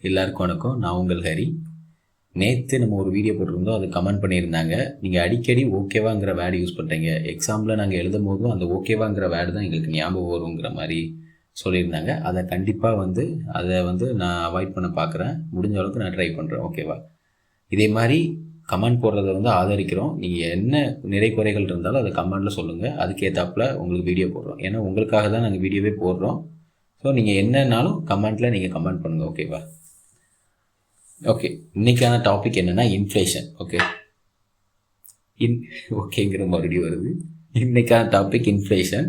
எல்லாருக்கும் வணக்கம். நான் உங்கள் ஹரி. நேற்று நம்ம ஒரு வீடியோ போட்டிருந்தோம், அது கமெண்ட் பண்ணியிருந்தாங்க. நீங்கள் அடிக்கடி ஓகேவாங்கிற வேர்டு யூஸ் பண்ணுறீங்க, எக்ஸாமில் நாங்கள் எழுதும் போதும் அந்த ஓகேவாங்கிற வேர்டு தான் எங்களுக்கு ஞாபகம் வருங்கிற மாதிரி சொல்லியிருந்தாங்க. அதை கண்டிப்பாக அதை நான் அவாய்ட் பண்ண பார்க்குறேன். முடிஞ்ச அளவுக்கு நான் ட்ரை பண்ணுறேன். ஓகேவா? இதே மாதிரி கமெண்ட் போடுறத ஆதரிக்கிறோம். நீங்கள் என்ன நிறை குறைகள் இருந்தாலும் அதை கமெண்டில் சொல்லுங்கள். அதுக்கேற்றாப்புல உங்களுக்கு வீடியோ போடுறோம். ஏன்னா உங்களுக்காக தான் நாங்கள் வீடியோவே போடுறோம். ஸோ நீங்கள் என்னன்னாலும் கமெண்ட்டில் நீங்கள் கமெண்ட் பண்ணுங்கள். ஓகேவா? ஓகே, இன்னைக்கான டாபிக் என்னன்னா இன்ஃப்ளேஷன். ஓகேங்கிற மறுபடியும் வருது. இன்னைக்கான டாபிக் இன்ஃப்ளேஷன்.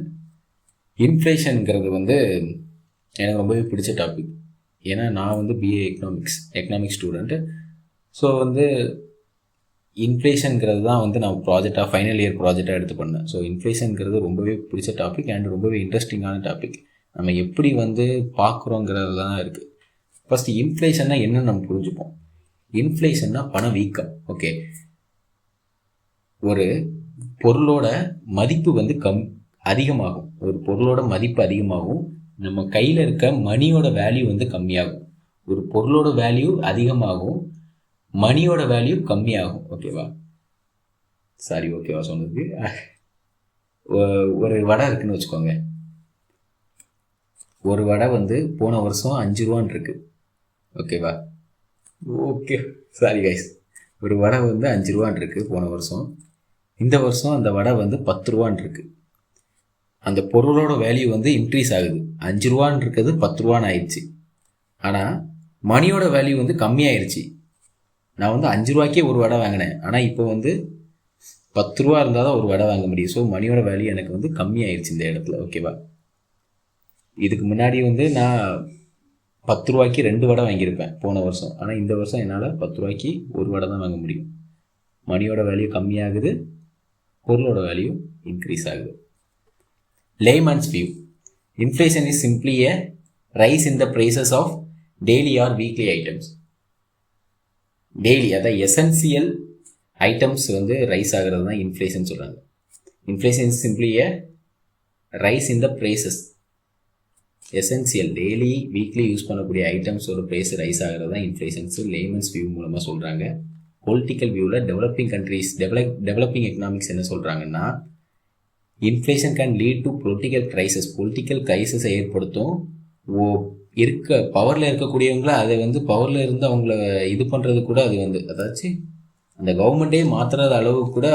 இன்ஃப்ளேஷனுங்கிறது எனக்கு ரொம்பவே பிடிச்ச டாபிக். ஏன்னா நான் பிஏ எக்கனாமிக்ஸ் ஸ்டூடெண்ட்டு. ஸோ இன்ஃப்ளேஷனுங்கிறது தான் நான் ப்ராஜெக்டாக ஃபைனல் இயர் ப்ராஜெக்டாக எடுத்து பண்ணேன். ஸோ இன்ஃப்ளேஷனுங்கிறது ரொம்பவே பிடிச்ச டாபிக் அண்ட் ரொம்பவே இன்ட்ரெஸ்டிங்கான டாபிக். நம்ம எப்படி பார்க்குறோங்கிறது தான் இருக்குது. ஃபஸ்ட்டு இன்ஃப்ளேஷன்னா என்னன்னு நம்ம புரிஞ்சுப்போம். இன்ஃப்ளேஷன்னா பணவீக்கம். ஓகே, ஒரு பொருளோட மதிப்பு அதிகமாகும். ஒரு பொருளோட மதிப்பு அதிகமாகும், நம்ம கையில் இருக்க மணியோட வேல்யூ கம்மியாகும். ஒரு பொருளோட வேல்யூ அதிகமாகும், மணியோட வேல்யூ கம்மியாகும். ஓகேவா? சாரி, ஓகேவா சொன்னதுக்கு. ஒரு வடை இருக்குன்னு வச்சுக்கோங்க. ஒரு வடை போன வருஷம் 5 ரூபான்னு இருக்கு. ஓகேவா? Okay, sorry guys. ஒரு வடை 5 ரூபான்னு இருக்கு போன வருஷம். இந்த வருஷம் அந்த வடை 10 ரூபான்னு இருக்கு. அந்த பொருளோட வேல்யூ இன்க்ரீஸ் ஆகுது. 5 ரூபான்னு இருக்கிறது 10 ரூபான்னு ஆயிடுச்சு. ஆனால் மணியோட வேல்யூ கம்மியாயிருச்சு. நான் 5 ரூபாய்க்கே ஒரு வடை வாங்கினேன். ஆனால் இப்போ 10 ரூபா இருந்தால் தான் ஒரு வடை வாங்க முடியும். ஸோ மணியோட வேல்யூ எனக்கு கம்மியாயிருச்சு இந்த இடத்துல. ஓகேவா? இதுக்கு முன்னாடி நான் 10 ரூபாய்க்கு 2 வடை வாங்கியிருப்பேன் போன வருஷம். ஆனால் இந்த வருஷம் என்னால் 10 ரூபாய்க்கு ஒரு வடை தான் வாங்க முடியும். மணியோட வேல்யூ கம்மியாகுது, பொருளோட வேல்யூ இன்க்ரீஸ் ஆகுது. Layman's view, inflation is simply a rise in the prices of daily or weekly items. Daily, அதான் எசென்சியல் ஐட்டம்ஸ் ரைஸ் ஆகிறது தான் இன்ஃப்ளேஷன் சொல்கிறாங்க. Inflation is simply a rise in the prices. Essential daily weekly use பண்ணக்கூடிய ஐட்டம்ஸோட price rise ஆகிறது தான் இன்ஃப்ளேஷன்ஸு layman's view மூலமாக சொல்கிறாங்க. பொலிட்டிக்கல் வியூவில் டெவலப்பிங் கண்ட்ரீஸ், டெவலப்பிங் எக்கனாமிக்ஸ் என்ன சொல்கிறாங்கன்னா, inflation can lead to political crisis. Political கிரைசஸை ஏற்படுத்தும். பவரில் இருக்கக்கூடியவங்கள அதை பவரில் இருந்து அவங்கள இது பண்ணுறது கூட அது அதாச்சும் அந்த கவர்மெண்ட்டே மாற்றுறது அளவுக்கு கூட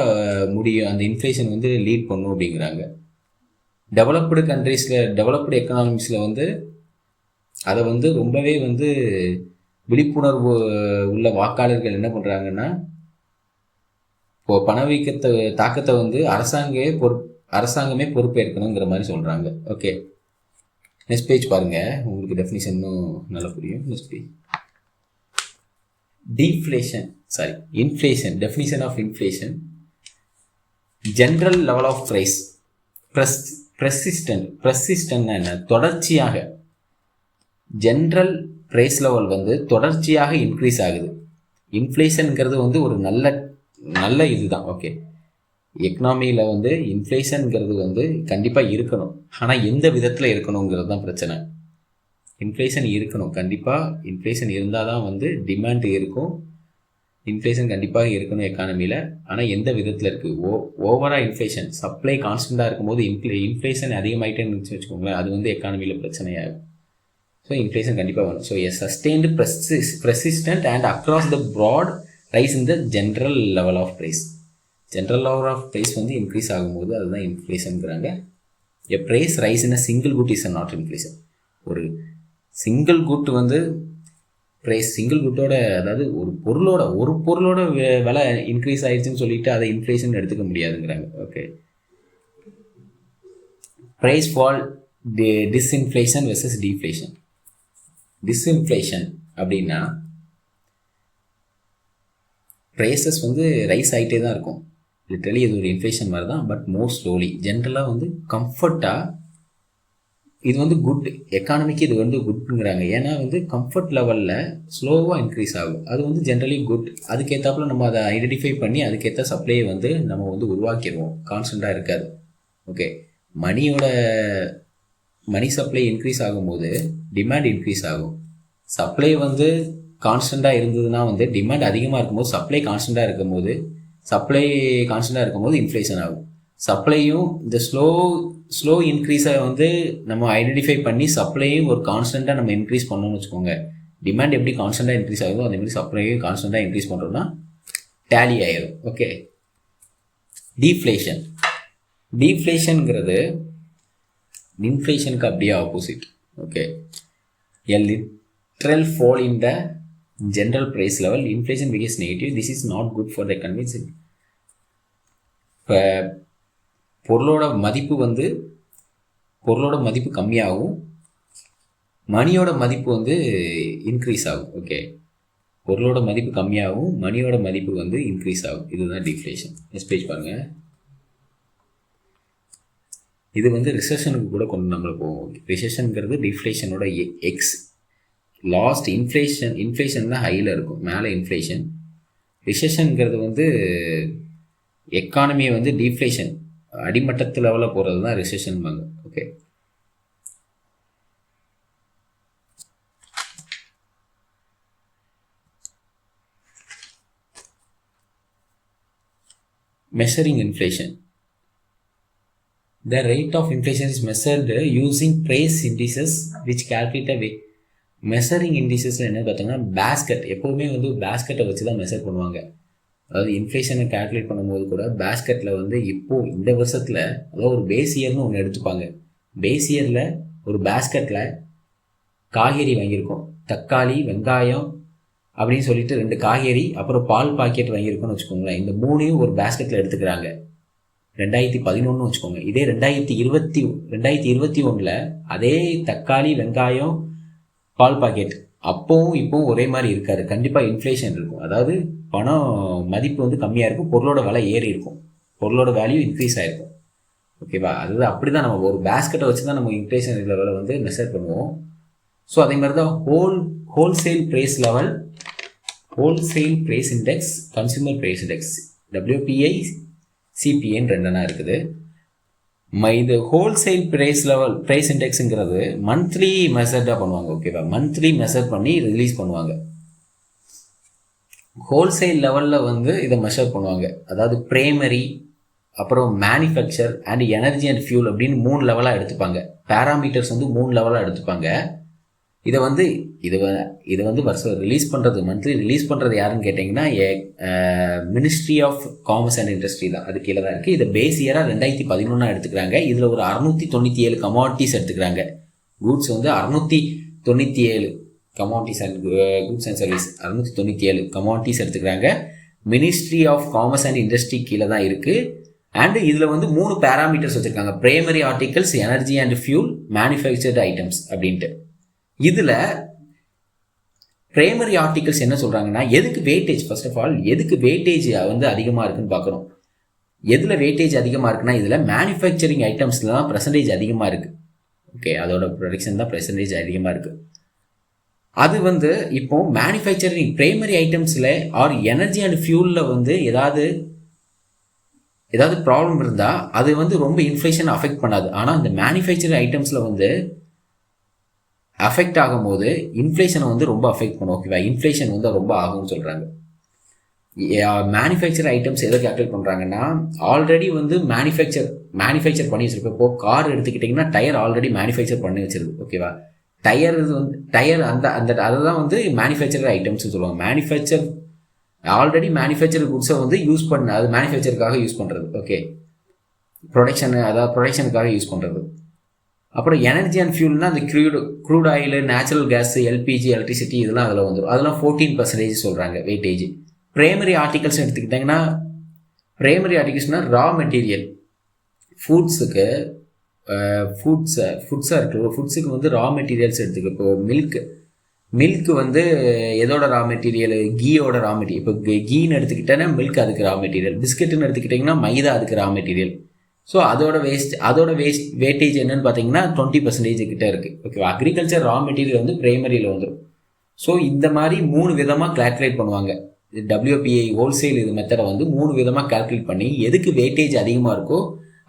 முடியும். அந்த இன்ஃப்ளேஷன் லீட் பண்ணும் அப்படிங்கிறாங்க. டெவலப்டு கண்ட்ரீஸில், டெவலப்டு எக்கனாமிக்ஸில் அதை ரொம்பவே விழிப்புணர்வு உள்ள வாக்காளர்கள் என்ன பண்ணுறாங்கன்னா, இப்போது பணவீக்கத்தை தாக்கத்தை அரசாங்கமே பொறுப்பேற்கணுங்கிற மாதிரி சொல்கிறாங்க. ஓகே, நெக்ஸ்ட் பேஜ் பாருங்கள், உங்களுக்கு டெஃபினிஷன் இன்னும் நல்லா புரியும். Next page. Inflation. Definition of inflation: general level of price. ப்ரெசிஸ்டன்ட்னா என்ன? தொடர்ச்சியாக. ஜென்ரல் ப்ரைஸ் லெவல் தொடர்ச்சியாக இன்க்ரீஸ் ஆகுது. இன்ஃப்ளேஷனுங்கிறது ஒரு நல்ல இதுதான். ஓகே, எக்கனாமியில் இன்ஃப்ளேஷனுங்கிறது கண்டிப்பாக இருக்கணும். ஆனால் எந்த விதத்தில் இருக்கணுங்கிறது தான் பிரச்சனை. இன்ஃப்ளேஷன் இருக்கணும், கண்டிப்பாக இன்ஃப்ளேஷன் இருந்தால் தான் டிமாண்ட் இருக்கும். இன்ஃப்ளேஷன் கண்டிப்பாக இருக்கணும் எக்கானமியில். ஆனால் எந்த விதத்தில் இருக்குது? ஓவராக இன்ஃப்ளேஷன், சப்ளை கான்ஸ்டண்ட்டாக இருக்கும்போது இன்ஃப்ளேஷன் அதிகமாகிட்டே இருந்துச்சு வச்சுக்கோங்களேன், அது எக்கானமியில் பிரச்சனையாகும். ஸோ இன்ஃப்ளேஷன் கண்டிப்பாக வரும். So a sustained persistent and across the broad rise in the general level of price. General level of price increase ஆகும்போது அதுதான் இன்ஃப்ளேஷனுங்கிறாங்க. A price rise in a single good is not inflation. ஒரு single good price, single குட்டோட, அதாவது ஒரு பொருளோட விலை increase ஆயிடுச்சுன்னு சொல்லிட்டு அதை இன்ஃப்ளேஷன் எடுத்துக்க முடியாதுங்கிறாங்க. Okay, price fall, disinflation versus deflation. Disinflation அப்படின்னா ப்ரைஸஸ் ரைஸ் ஆகிட்டே தான் இருக்கும். லிட்ரலி இது ஒரு இன்ஃப்ளேஷன் மாதிரி தான், பட் மோர் ஸ்லோலி. ஜென்ரலாக கம்ஃபர்ட்டாக இது குட், எக்கானமிக்கு இது குட்ங்கிறாங்க. ஏன்னா கம்ஃபர்ட் லெவலில் ஸ்லோவாக இன்க்ரீஸ் ஆகும். அது ஜென்ரலி குட். அதுக்கேற்றாப்புல நம்ம அதை ஐடென்டிஃபை பண்ணி அதுக்கேற்ற சப்ளையை நம்ம உருவாக்கிடுவோம். கான்ஸ்டண்ட்டாக இருக்காது. ஓகே, மணி சப்ளை இன்க்ரீஸ் ஆகும்போது டிமாண்ட் இன்க்ரீஸ் ஆகும். சப்ளை வந்து கான்ஸ்டண்ட்டாக இருந்ததுன்னா வந்து டிமாண்ட் அதிகமாக இருக்கும்போது சப்ளை கான்ஸ்டண்ட்டாக இருக்கும்போது இன்ஃப்ளேஷன் ஆகும். சப்ளையும் இந்த ஸ்லோ இன்க்ரீஸை வந்து நம்ம ஐடென்டிஃபை பண்ணி சப்ளையும் ஒரு கான்ஸ்டண்ட்டாக நம்ம இன்க்ரீஸ் பண்ணோம்னு வச்சுக்கோங்க. டிமாண்ட் எப்படி கான்ஸ்டண்ட்டாக இன்க்ரீஸ் ஆகுதோ அதே மாதிரி சப்ளையும் கான்ஸ்டண்ட்டாக இன்க்ரீஸ் பண்ணுறோம்னா டேலி ஆயிடும். ஓகே. டீஃப்ளேஷனுங்கிறது இன்ஃப்ளேஷனுக்கு அப்படியே opposite. Okay. A literal fall in the general price level, inflation becomes negative. This is not good for the economy. இப்போ பொருளோட மதிப்பு கம்மியாகும், மணியோட மதிப்பு வந்து இன்க்ரீஸ் ஆகும். ஓகே. பொருளோட மதிப்பு கம்மியாகும், மணியோட மதிப்பு வந்து இன்க்ரீஸ் ஆகும். இதுதான் டிஃப்ளேஷன். நெக்ஸ்ட் பேஜ் பாருங்கள். இது வந்து ரிசெஷனுக்கு கூட கொண்டு நம்மளை போவோம். ரிசெஷனுங்கிறது டிஃப்ளேஷனோட எக்ஸ். லாஸ்ட் இன்ஃப்ளேஷன் தான் ஹையில் இருக்கும், மேலே இன்ஃப்ளேஷன். ரிசெஷனுங்கிறது வந்து எக்கானமியை வந்து டிஃப்ளேஷன் அடிமட்டத்து லெவலில் போகிறது தான் ரிசெஷன் வாங்க. Okay. Measuring inflation. The rate of inflation is measured using price indices which calculate a way. Measuring இண்டிசஸில் என்ன பார்த்தோம்னா பேஸ்கெட், எப்போவுமே வந்து பேஸ்கெட்டை வச்சு தான் மெஷர் பண்ணுவாங்க. அதாவது இன்ஃப்ளேஷனை கால்குலேட் பண்ணும்போது கூட பேஸ்கெட்டில் வந்து இப்போது இந்த வருஷத்தில் அதாவது ஒரு பேஸ் இயர்னு ஒன்று எடுத்துப்பாங்க. பேஸ் இயரில் ஒரு பேஸ்கெட்டில் காய்கறி வாங்கியிருக்கோம், தக்காளி, வெங்காயம் அப்படின்னு சொல்லிட்டு 2 காய்கறி, அப்புறம் பால் பாக்கெட் வாங்கியிருக்கோன்னு வச்சுக்கோங்களேன். இந்த 3ஐயும் ஒரு பேஸ்கெட்டில் எடுத்துக்கிறாங்க. 2011 வச்சுக்கோங்க. இதே 2021 அதே தக்காளி, வெங்காயம், பால் பாக்கெட் அப்போவும் இப்போவும் ஒரே மாதிரி இருக்காது. கண்டிப்பாக இன்ஃப்ளேஷன் இருக்கும். அதாவது பணம் மதிப்பு வந்து கம்மியாக இருக்கும், பொருளோட விலை ஏறி இருக்கும், பொருளோட வேல்யூ இன்க்ரீஸ் ஆகிருக்கும். ஓகேவா? அதுதான் அப்படி தான் நம்ம ஒரு பேஸ்கெட்டை வச்சு தான் நம்ம இன்ஃப்ளேஷன் லெவலை வந்து மெஷர் பண்ணுவோம். ஸோ அதே மாதிரி தான் wholesale price level, wholesale price index, consumer price index, WPI, CPN 2 இருக்குது. இது ஹோல்சேல் ப்ரைஸ் இண்டெக்ஸுங்கிறது மந்த்லி மெஷர்டாக பண்ணுவாங்க. ஓகேவா? மந்த்லி மெஷர் பண்ணி ரிலீஸ் பண்ணுவாங்க. ஹோல்சேல் லெவலில் வந்து இதை மெஷர் பண்ணுவாங்க. அதாவது பிரைமரி, அப்புறம் manufacture and energy and fuel அப்படின்னு 3 லெவலாக எடுத்துப்பாங்க. பேராமீட்டர்ஸ் வந்து 3 லெவலாக எடுத்துப்பாங்க. இதை வந்து வருஷம் ரிலீஸ் பண்ணுறது, மந்த்லி ரிலீஸ் பண்ணுறது யாருன்னு கேட்டிங்கன்னா ministry of commerce and industry தான், அது கீழே தான் இருக்குது. இதை பேஸ் இயராக 2011 எடுத்துக்கிறாங்க. இதில் ஒரு 697 கமாடிட்டிஸ் எடுத்துக்கிறாங்க. கூட்ஸ் வந்து 697 commodities and goods and service 697 commodities எடுத்துக்கிறாங்க. Ministry of commerce and industry கீழே தான் இருக்குது. அண்டு இதில் வந்து 3 பேராமீட்டர்ஸ் வச்சுருக்காங்க. Primary articles, energy and fuel, manufactured items அப்படின்ட்டு. இதில் பிரைமரி ஆர்டிகல்ஸ் என்ன சொல்கிறாங்கன்னா, எதுக்கு வெயிட்டேஜ், ஃபர்ஸ்ட் ஆஃப் ஆல் எதுக்கு வெயிட்டேஜ் வந்து அதிகமாக இருக்குன்னு பார்க்குறோம். எதில் வெயிட்டேஜ் அதிகமாக இருக்குன்னா, இதில் மேனுஃபேக்சரிங் ஐட்டம்ஸில் தான் பர்சன்டேஜ் அதிகமாக இருக்குது. ஓகே. அதோட ப்ரொடக்ஷன் தான் பர்சன்டேஜ் அதிகமாக இருக்குது. அது வந்து இப்போ மேனுஃபேக்சரிங் பிரைமரி ஐட்டம்ஸில் ஆர் எனர்ஜி அண்ட் ஃபியூலில் வந்து ஏதாவது ப்ராப்ளம் இருந்தால் அது வந்து ரொம்ப இன்ஃப்ளேஷன் அஃபெக்ட் பண்ணாது. ஆனால் இந்த மேனுஃபேக்சரிங் ஐட்டம்ஸில் வந்து அஃபெக்ட் ஆகும்போது இன்ஃப்ளேஷனை வந்து ரொம்ப அஃபெக்ட் பண்ணும். ஓகேவா? இன்ஃப்ளேஷன் வந்து ரொம்ப ஆகும்னு சொல்கிறாங்க. மேனுஃபேக்சர் ஐட்டம்ஸ் எதை கால்குலேட் பண்ணுறாங்கன்னா, ஆல்ரெடி வந்து மேனுஃபேக்சர் பண்ணி வச்சிருப்போம். இப்போது கார் எடுத்துக்கிட்டிங்கன்னா டயர் ஆல்ரெடி மேனுஃபேக்சர் பண்ணி வச்சிருக்கு. ஓகேவா? டயர் அந்த அதை தான் வந்து மேனுஃபேக்சர் ஐட்டம்ஸ்னு சொல்லுவாங்க. ஆல்ரெடி மேனுஃபேக்சர் குட்ஸை வந்து யூஸ் பண்ண, அது மேனுஃபேக்சருக்காக யூஸ் பண்ணுறது. ஓகே. ப்ரொடக்ஷனுக்காக யூஸ் பண்ணுறது. அப்புறம் எனர்ஜி அண்ட் ஃபியூல்னால் அந்த crude oil, natural gas, LPG, electricity இதெல்லாம் அதில் வந்துடும். அதெல்லாம் 14% சொல்கிறாங்க வெயிட்டேஜ். பிரைமரி ஆர்டிகல்ஸ் எடுத்துக்கிட்டிங்கன்னா, பிரைமரி ஆர்டிகல்ஸ்னால் ரா மெட்டீரியல், ஃபுட்ஸாக இருக்குது. ஃபுட்ஸுக்கு வந்து ரா மெட்டீரியல்ஸ் எடுத்துக்க. இப்போது மில்க் வந்து எதோட ரா மெட்டீரியல், கீயோட ரா மெட்டீரியல். இப்போ கீன்னு எடுத்துக்கிட்டேன்னா மில்க் அதுக்கு ரா மெட்டீரியல். பிஸ்கெட்டுன்னு எடுத்துக்கிட்டிங்கன்னா மைதா அதுக்கு ரா மெட்டீரியல். ஸோ அதோட வெயிட்டேஜ் என்னன்னு பார்த்தீங்கன்னா 20% கிட்ட இருக்குது. ஓகேவா? அக்ரிகல்ச்சர் ரா மெட்டீரியல் வந்து பிரைமரியில் வந்துடும். ஸோ இந்த மாதிரி 3 விதமாக கால்குலேட் பண்ணுவாங்க. WPI ஹோல்சேல் இது மெத்தடை வந்து 3 விதமாக கால்குலேட் பண்ணி எதுக்கு வெயிட்டேஜ் அதிகமாக இருக்கோ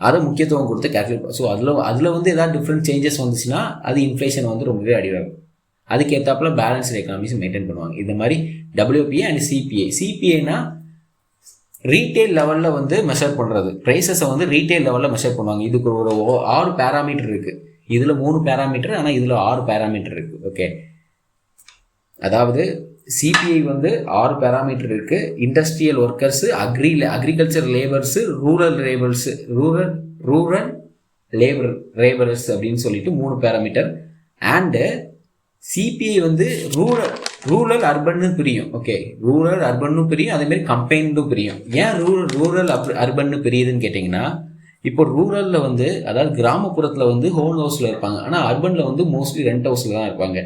அதை முக்கியத்துவம் கொடுத்து கால்குலேட். ஸோ அதில் வந்து ஏதாவது டிஃப்ரெண்ட் சேஞ்சஸ் வந்துச்சுன்னா அது இன்ஃப்ளேஷன் வந்து ரொம்பவே அடிவாகும். அதுக்கேற்றாப்புல பேலன்ஸ்டு எக்கனாமிக்ஸ் மெயின்டைன் பண்ணுவாங்க. இந்த மாதிரி WPI அண்ட் சிபிஐனா ரீட்டைல் லெவலில் வந்து மெஷர் பண்ணுறது, ப்ரைஸஸை வந்து ரீட்டைல் லெவலில் மெஷர் பண்ணுவாங்க. இதுக்கு ஒரு 6 பேராமீட்டர் இருக்குது. இதில் 3 பேராமீட்டர், ஆனால் இதில் 6 பேராமீட்டர் இருக்குது. ஓகே, அதாவது சிபிஐ வந்து 6 பேராமீட்டர் இருக்குது. Industrial workers, agriculture labours, rural labours அப்படின்னு சொல்லிட்டு 3 பேராமீட்டர். அண்டு சிபிஐ வந்து ரூரல் அர்பன்னு பிரியும். ஓகே, ரூரல் அர்பன்னு பிரியும், அதேமாதிரி கம்பைன்டும் பிரியும். ஏன் ரூரல் அர்பன்னு பிரியுதுன்னு கேட்டிங்கன்னா, இப்போ ரூரலில் வந்து அதாவது கிராமப்புறத்தில் வந்து ஹோம் ஹவுஸில் இருப்பாங்க, ஆனால் அர்பனில் வந்து மோஸ்ட்லி ரெண்ட் ஹவுஸில் தான் இருப்பாங்க.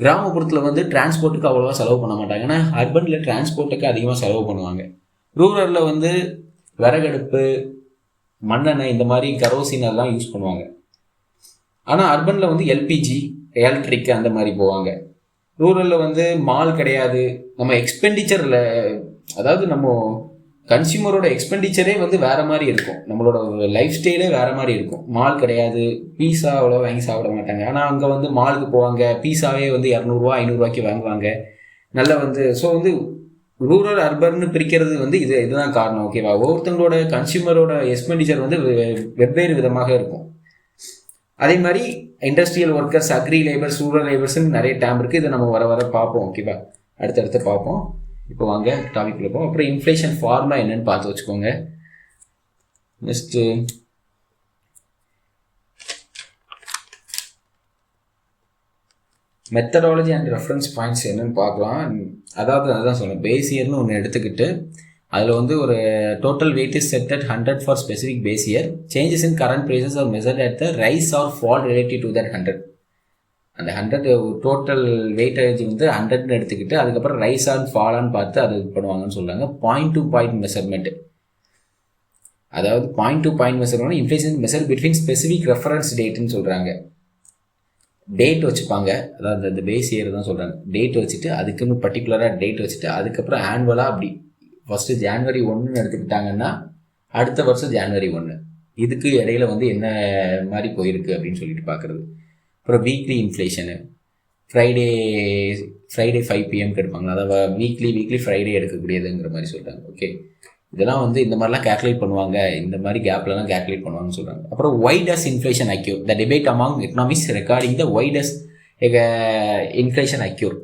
கிராமப்புறத்தில் வந்து டிரான்ஸ்போர்ட்டுக்கு அவ்வளோவா செலவு பண்ண மாட்டாங்க, ஆனால் அர்பனில் டிரான்ஸ்போர்ட்டுக்கு அதிகமாக செலவு பண்ணுவாங்க. ரூரலில் வந்து விறகடுப்பு, மண்ணெண்ணெய், இந்த மாதிரி கரோசின் எல்லாம் யூஸ் பண்ணுவாங்க. ஆனால் அர்பனில் வந்து எல்பிஜி, எலக்ட்ரிக் அந்த மாதிரி போவாங்க. ரூரலில் வந்து மால் கிடையாது. நம்ம எக்ஸ்பெண்டிச்சரில், அதாவது நம்ம கன்சியூமரோட எக்ஸ்பெண்டிச்சரே வந்து வேறு மாதிரி இருக்கும், நம்மளோட லைஃப் ஸ்டைலே வேறு மாதிரி இருக்கும். மால் கிடையாது, பீஸா அவ்வளோ வாங்கி சாப்பிட மாட்டாங்க. ஆனால் அங்கே வந்து மாலுக்கு போவாங்க, பீஸாவே வந்து 200 500 வாங்குவாங்க. நல்லா வந்து ஸோ வந்து ரூரல் அர்பன்னு பிரிக்கிறது வந்து இதுதான் காரணம். ஓகேவா, ஒவ்வொருத்தங்களோட கன்சியூமரோட எக்ஸ்பெண்டிச்சர் வந்து வெவ்வேறு விதமாக இருக்கும். அதே மாதிரி industrial workers, agri labours, rural லேபர்ஸ்ன்னு நிறைய டேம் இருக்குது. இதை நம்ம வர பார்ப்போம். ஓகேவா, அடுத்தடுத்து பார்ப்போம். இப்போ வாங்க டாபிக் இருப்போம். அப்புறம் இன்ஃப்ளேஷன் ஃபார்முலா என்னன்னு பார்த்து வச்சுக்கோங்க. Next methodology and reference points என்னன்னு பார்க்கலாம். அதாவது அதுதான் சொன்னேன், பேஸ் இயர்னு ஒன்று எடுத்துக்கிட்டு அதில் வந்து ஒரு total weight is set at 100 for specific base year. Changes in current prices are measured at the rise or fall relative to that 100. அந்த 100 டோட்டல் வெயிட்டேஜ் வந்து 100ன்னு எடுத்துக்கிட்டு அதுக்கப்புறம் ரைஸ் ஆன் ஃபாலான்னு பார்த்து அது பண்ணுவாங்கன்னு சொல்கிறாங்க. பாயிண்ட் டு பாயிண்ட் மெஷர்மெண்ட், அதாவது point to point measurement inflation measure between specific reference டேட்டுன்னு சொல்கிறாங்க. டேட் வச்சுப்பாங்க, அதாவது அந்த பேஸ் இயர் தான் சொல்கிறாங்க. டேட் வச்சுட்டு அதுக்குன்னு பர்டிகுலராக டேட் வச்சுட்டு அதுக்கப்புறம் ஆனுவலாக அப்படி ஃபஸ்ட்டு ஜான்வரி 1ன்னு எடுத்துக்கிட்டாங்கன்னா அடுத்த வருஷம் ஜான்வரி 1, இதுக்கு இடையில வந்து என்ன மாதிரி போயிருக்கு அப்படின்னு சொல்லிட்டு பார்க்குறது. அப்புறம் வீக்லி இன்ஃப்ளேஷனு, ஃப்ரைடே 5 PM எடுப்பாங்களா, அதாவது வீக்லி ஃப்ரைடே எடுக்கக்கூடியதுங்கிற மாதிரி சொல்கிறாங்க. ஓகே, இதெல்லாம் வந்து இந்த மாதிரிலாம் கேல்குலேட் பண்ணுவாங்க, இந்த மாதிரி கேப்லலாம் கேல்குலேட் பண்ணுவாங்கன்னு சொல்கிறாங்க. அப்புறம் why does inflation occur, the debate among economics regarding the why does inflation occur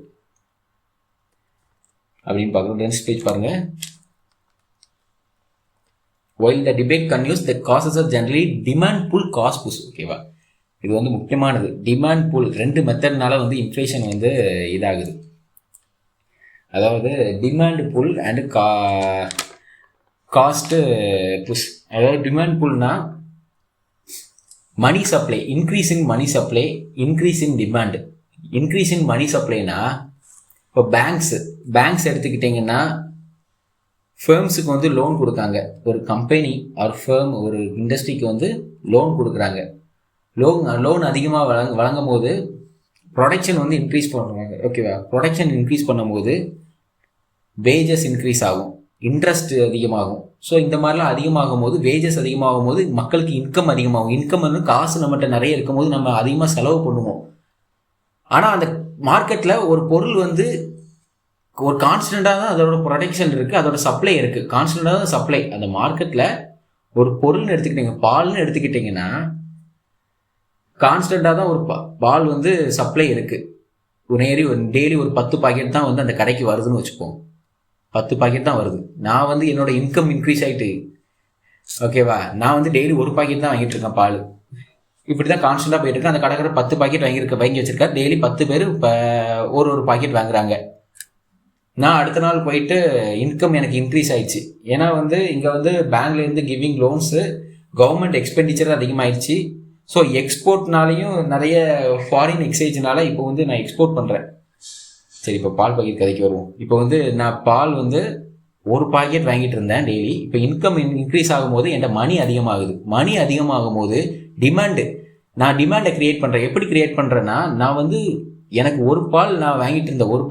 அப்படின்னு பார்க்குறோம். நெக்ஸ்ட் பேஜ் பாருங்கள். While the debate continues, the causes are generally demand pull, cost push. ஓகேவா, இது வந்து முக்கியமானது. டிமாண்ட் புல் 2 மெத்தட்னால வந்து இன்ஃப்ளேஷன் வந்து இதாகுது. அதாவது demand pull and cost push. அதாவது டிமாண்ட் புல்னா money supply, increase in money supply, increase in demand. Increase in money சப்ளைனா இப்போ பேங்க்ஸ் எடுத்துக்கிட்டிங்கன்னா ஃபேர்ம்ஸுக்கு வந்து லோன் கொடுக்காங்க. ஒரு கம்பெனி ஒரு ஃபேர்ம் ஒரு இண்டஸ்ட்ரிக்கு வந்து லோன் கொடுக்குறாங்க. லோன் அதிகமாக வழங்கும் போது ப்ரொடக்ஷன் வந்து இன்க்ரீஸ் பண்ணுவாங்க. ஓகேவா, ப்ரொடக்ஷன் இன்க்ரீஸ் பண்ணும்போது வேஜஸ் இன்க்ரீஸ் ஆகும், இன்ட்ரெஸ்ட் அதிகமாகும். ஸோ இந்த மாதிரிலாம் அதிகமாகும் போது, வேஜஸ் அதிகமாகும் போது மக்களுக்கு இன்கம் அதிகமாகும். இன்கம் வந்து காசு நம்மகிட்ட நிறைய இருக்கும் போது நம்ம அதிகமாக செலவு பண்ணுவோம். ஆனால் அந்த மார்க்கெட்டில் ஒரு பொருள் வந்து ஒரு கான்ஸ்டண்ட்டாக தான் அதோட ப்ரொடக்ஷன் இருக்குது, அதோட சப்ளை இருக்குது. கான்ஸ்டண்ட்டாக தான் சப்ளை. அந்த மார்க்கெட்டில் ஒரு பொருள்னு எடுத்துக்கிட்டிங்க, பால்னு எடுத்துக்கிட்டிங்கன்னா கான்ஸ்டண்ட்டாக தான் ஒரு பால் வந்து சப்ளை இருக்குது. டெய்லி ஒரு 10 பாக்கெட் தான் வந்து அந்த கடைக்கு வருதுன்னு வச்சுப்போம். 10 பாக்கெட் தான் வருது. நான் வந்து என்னோட இன்கம் இன்க்ரீஸ் ஆகிட்டு, ஓகேவா, நான் வந்து டெய்லி 1 பாக்கெட் தான் வாங்கிட்டு இருக்கேன் பால். இப்படி தான் கான்ஸ்டண்ட்டாக போயிட்டு இருக்கேன். அந்த கடைக்காரர் 10 பாக்கெட் வாங்கி வச்சிருக்காரு. டெய்லி 10 பேர் இப்போ ஒரு பாக்கெட் வாங்குறாங்க. நான் அடுத்த நாள் போயிட்டு இன்கம் எனக்கு இன்க்ரீஸ் ஆயிடுச்சு. ஏன்னா வந்து இங்கே வந்து பேங்க்லேருந்து கிவிங் லோன்ஸு, கவர்மெண்ட் எக்ஸ்பெண்டிச்சர் அதிகமாகிடுச்சு. ஸோ எக்ஸ்போர்ட்னாலையும் நிறைய ஃபாரின் எக்ஸ்சேஞ்சினால இப்போ வந்து நான் எக்ஸ்போர்ட் பண்ணுறேன். சரி, இப்போ பால் பாக்கெட் கதைக்கு வருவோம். இப்போ வந்து நான் பால் வந்து 1 பாக்கெட் வாங்கிட்டு இருந்தேன் டெய்லி. இப்போ இன்கம் இன்க்ரீஸ் ஆகும்போது என் மணி அதிகமாகுது. மணி அதிகமாகும் போது நான் டிமாண்டை க்ரியேட் பண்ணுறேன். எப்படி க்ரியேட் பண்ணுறேன்னா, நான் வந்து எனக்கு ஒரு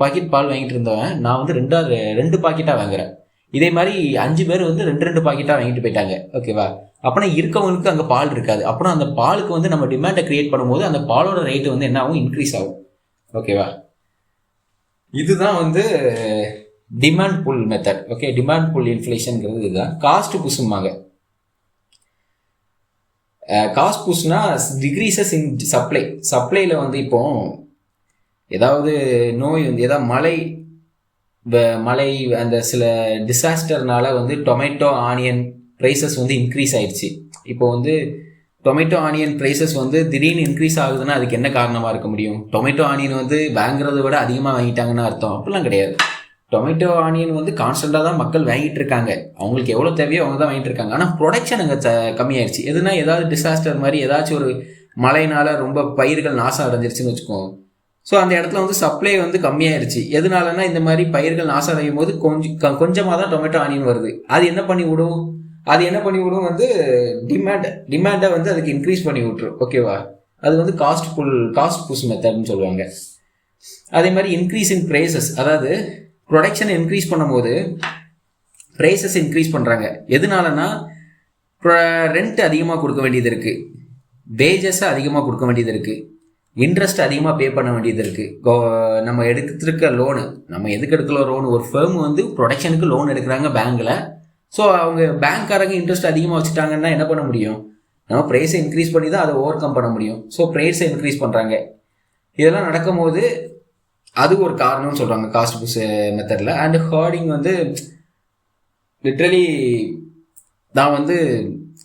பாக்கெட் பால் வாங்கிட்டு இருந்தவன் நான் வந்து 2 பாக்கெட்டாக வாங்குறேன். இதே மாதிரி 5 பேர் வந்து 2 பாக்கெட்டாக வாங்கிட்டு போயிட்டாங்க. ஓகேவா, அப்போனா இருக்கவங்களுக்கு அங்கே பால் இருக்காது. அப்புறம் அந்த பாலுக்கு வந்து நம்ம டிமாண்டை க்ரியேட் பண்ணும்போது அந்த பாலோட ரேட்டு வந்து என்ன ஆகும், இன்க்ரீஸ் ஆகும். ஓகேவா, இதுதான் வந்து demand pull method. Okay, demand pull இன்ஃப்ளேஷன்ங்கிறது இதுதான். காஸ்ட் புஷ்மாங்க. காஸ்ட் புஷ்னா டிக்ரீசஸ் இன் சப்ளைல வந்து இப்போ ஏதாவது நோய் வந்து ஏதாவது மழை அந்த சில டிசாஸ்டர்னால வந்து டொமேட்டோ ஆனியன் ப்ரைஸஸ் வந்து இன்க்ரீஸ் ஆயிடுச்சு. இப்போ வந்து டொமேட்டோ ஆனியன் ப்ரைஸஸ் வந்து திடீர்னு இன்க்ரீஸ் ஆகுதுன்னா அதுக்கு என்ன காரணமாக இருக்க முடியும்? டொமேட்டோ ஆனியன் வந்து வாங்குறத விட அதிகமாக வாங்கிட்டாங்கன்னு அர்த்தம்? அப்படிலாம் கிடையாது. டொமேட்டோ ஆனியன் வந்து கான்ஸ்டண்ட்டாக தான் மக்கள் வாங்கிட்டு இருக்காங்க. அவங்களுக்கு எவ்வளோ தேவையோ அவங்க தான் வாங்கிட்டு இருக்காங்க. ஆனால் ப்ரொடக்ஷன் அங்கே கம்மியாயிடுச்சு. எதுனா ஏதாவது டிசாஸ்டர் மாதிரி ஏதாச்சும் ஒரு மழைனால ரொம்ப பயிர்கள் நாசம் அடைஞ்சிருச்சுன்னு வச்சுக்கோங்க. ஸோ அந்த இடத்துல வந்து சப்ளை வந்து கம்மியாயிருச்சு. எதனாலன்னா இந்த மாதிரி பயிர்கள் நாசம் அடையும் போது கொஞ்சமாக தான் டொமேட்டோ ஆனியன் வருது. அது என்ன பண்ணி விடும் வந்து டிமாண்டை வந்து அதுக்கு இன்க்ரீஸ் பண்ணி விட்டுரும். ஓகேவா? அது வந்து காஸ்ட் புஷ் மெத்தட்னு சொல்லுவாங்க. அதே மாதிரி இன்க்ரீஸ் இன் ப்ரைசஸ், அதாவது ப்ரொடக்ஷனை இன்க்ரீஸ் பண்ணும்போது ப்ரைசஸ் இன்க்ரீஸ் பண்ணுறாங்க. எதனாலனா ரெண்ட் அதிகமாக கொடுக்க வேண்டியது இருக்குது, வேஜஸை அதிகமாக கொடுக்க வேண்டியது இருக்குது, இன்ட்ரெஸ்ட் அதிகமாக பே பண்ண வேண்டியது இருக்குது. நம்ம எடுத்துருக்க லோனு, நம்ம எதுக்கு எடுக்கலாம் லோன்? ஒரு ஃபேம் வந்து ப்ரொடக்ஷனுக்கு லோன் எடுக்கிறாங்க பேங்க்கில். ஸோ அவங்க பேங்க்காரங்க இன்ட்ரெஸ்ட் அதிகமாக வச்சுட்டாங்கன்னா என்ன பண்ண முடியும்? நம்ம ப்ரைஸை இன்க்ரீஸ் பண்ணி தான் அதை ஓவர் கம் பண்ண முடியும். ஸோ ப்ரைஸை இன்க்ரீஸ் பண்ணுறாங்க. இதெல்லாம் நடக்கும்போது அது ஒரு காரணம்னு சொல்கிறாங்க காஸ்ட் புஷ் மெத்தடில். அண்ட் ஹார்டிங் வந்து லிட்ரலி நான் வந்து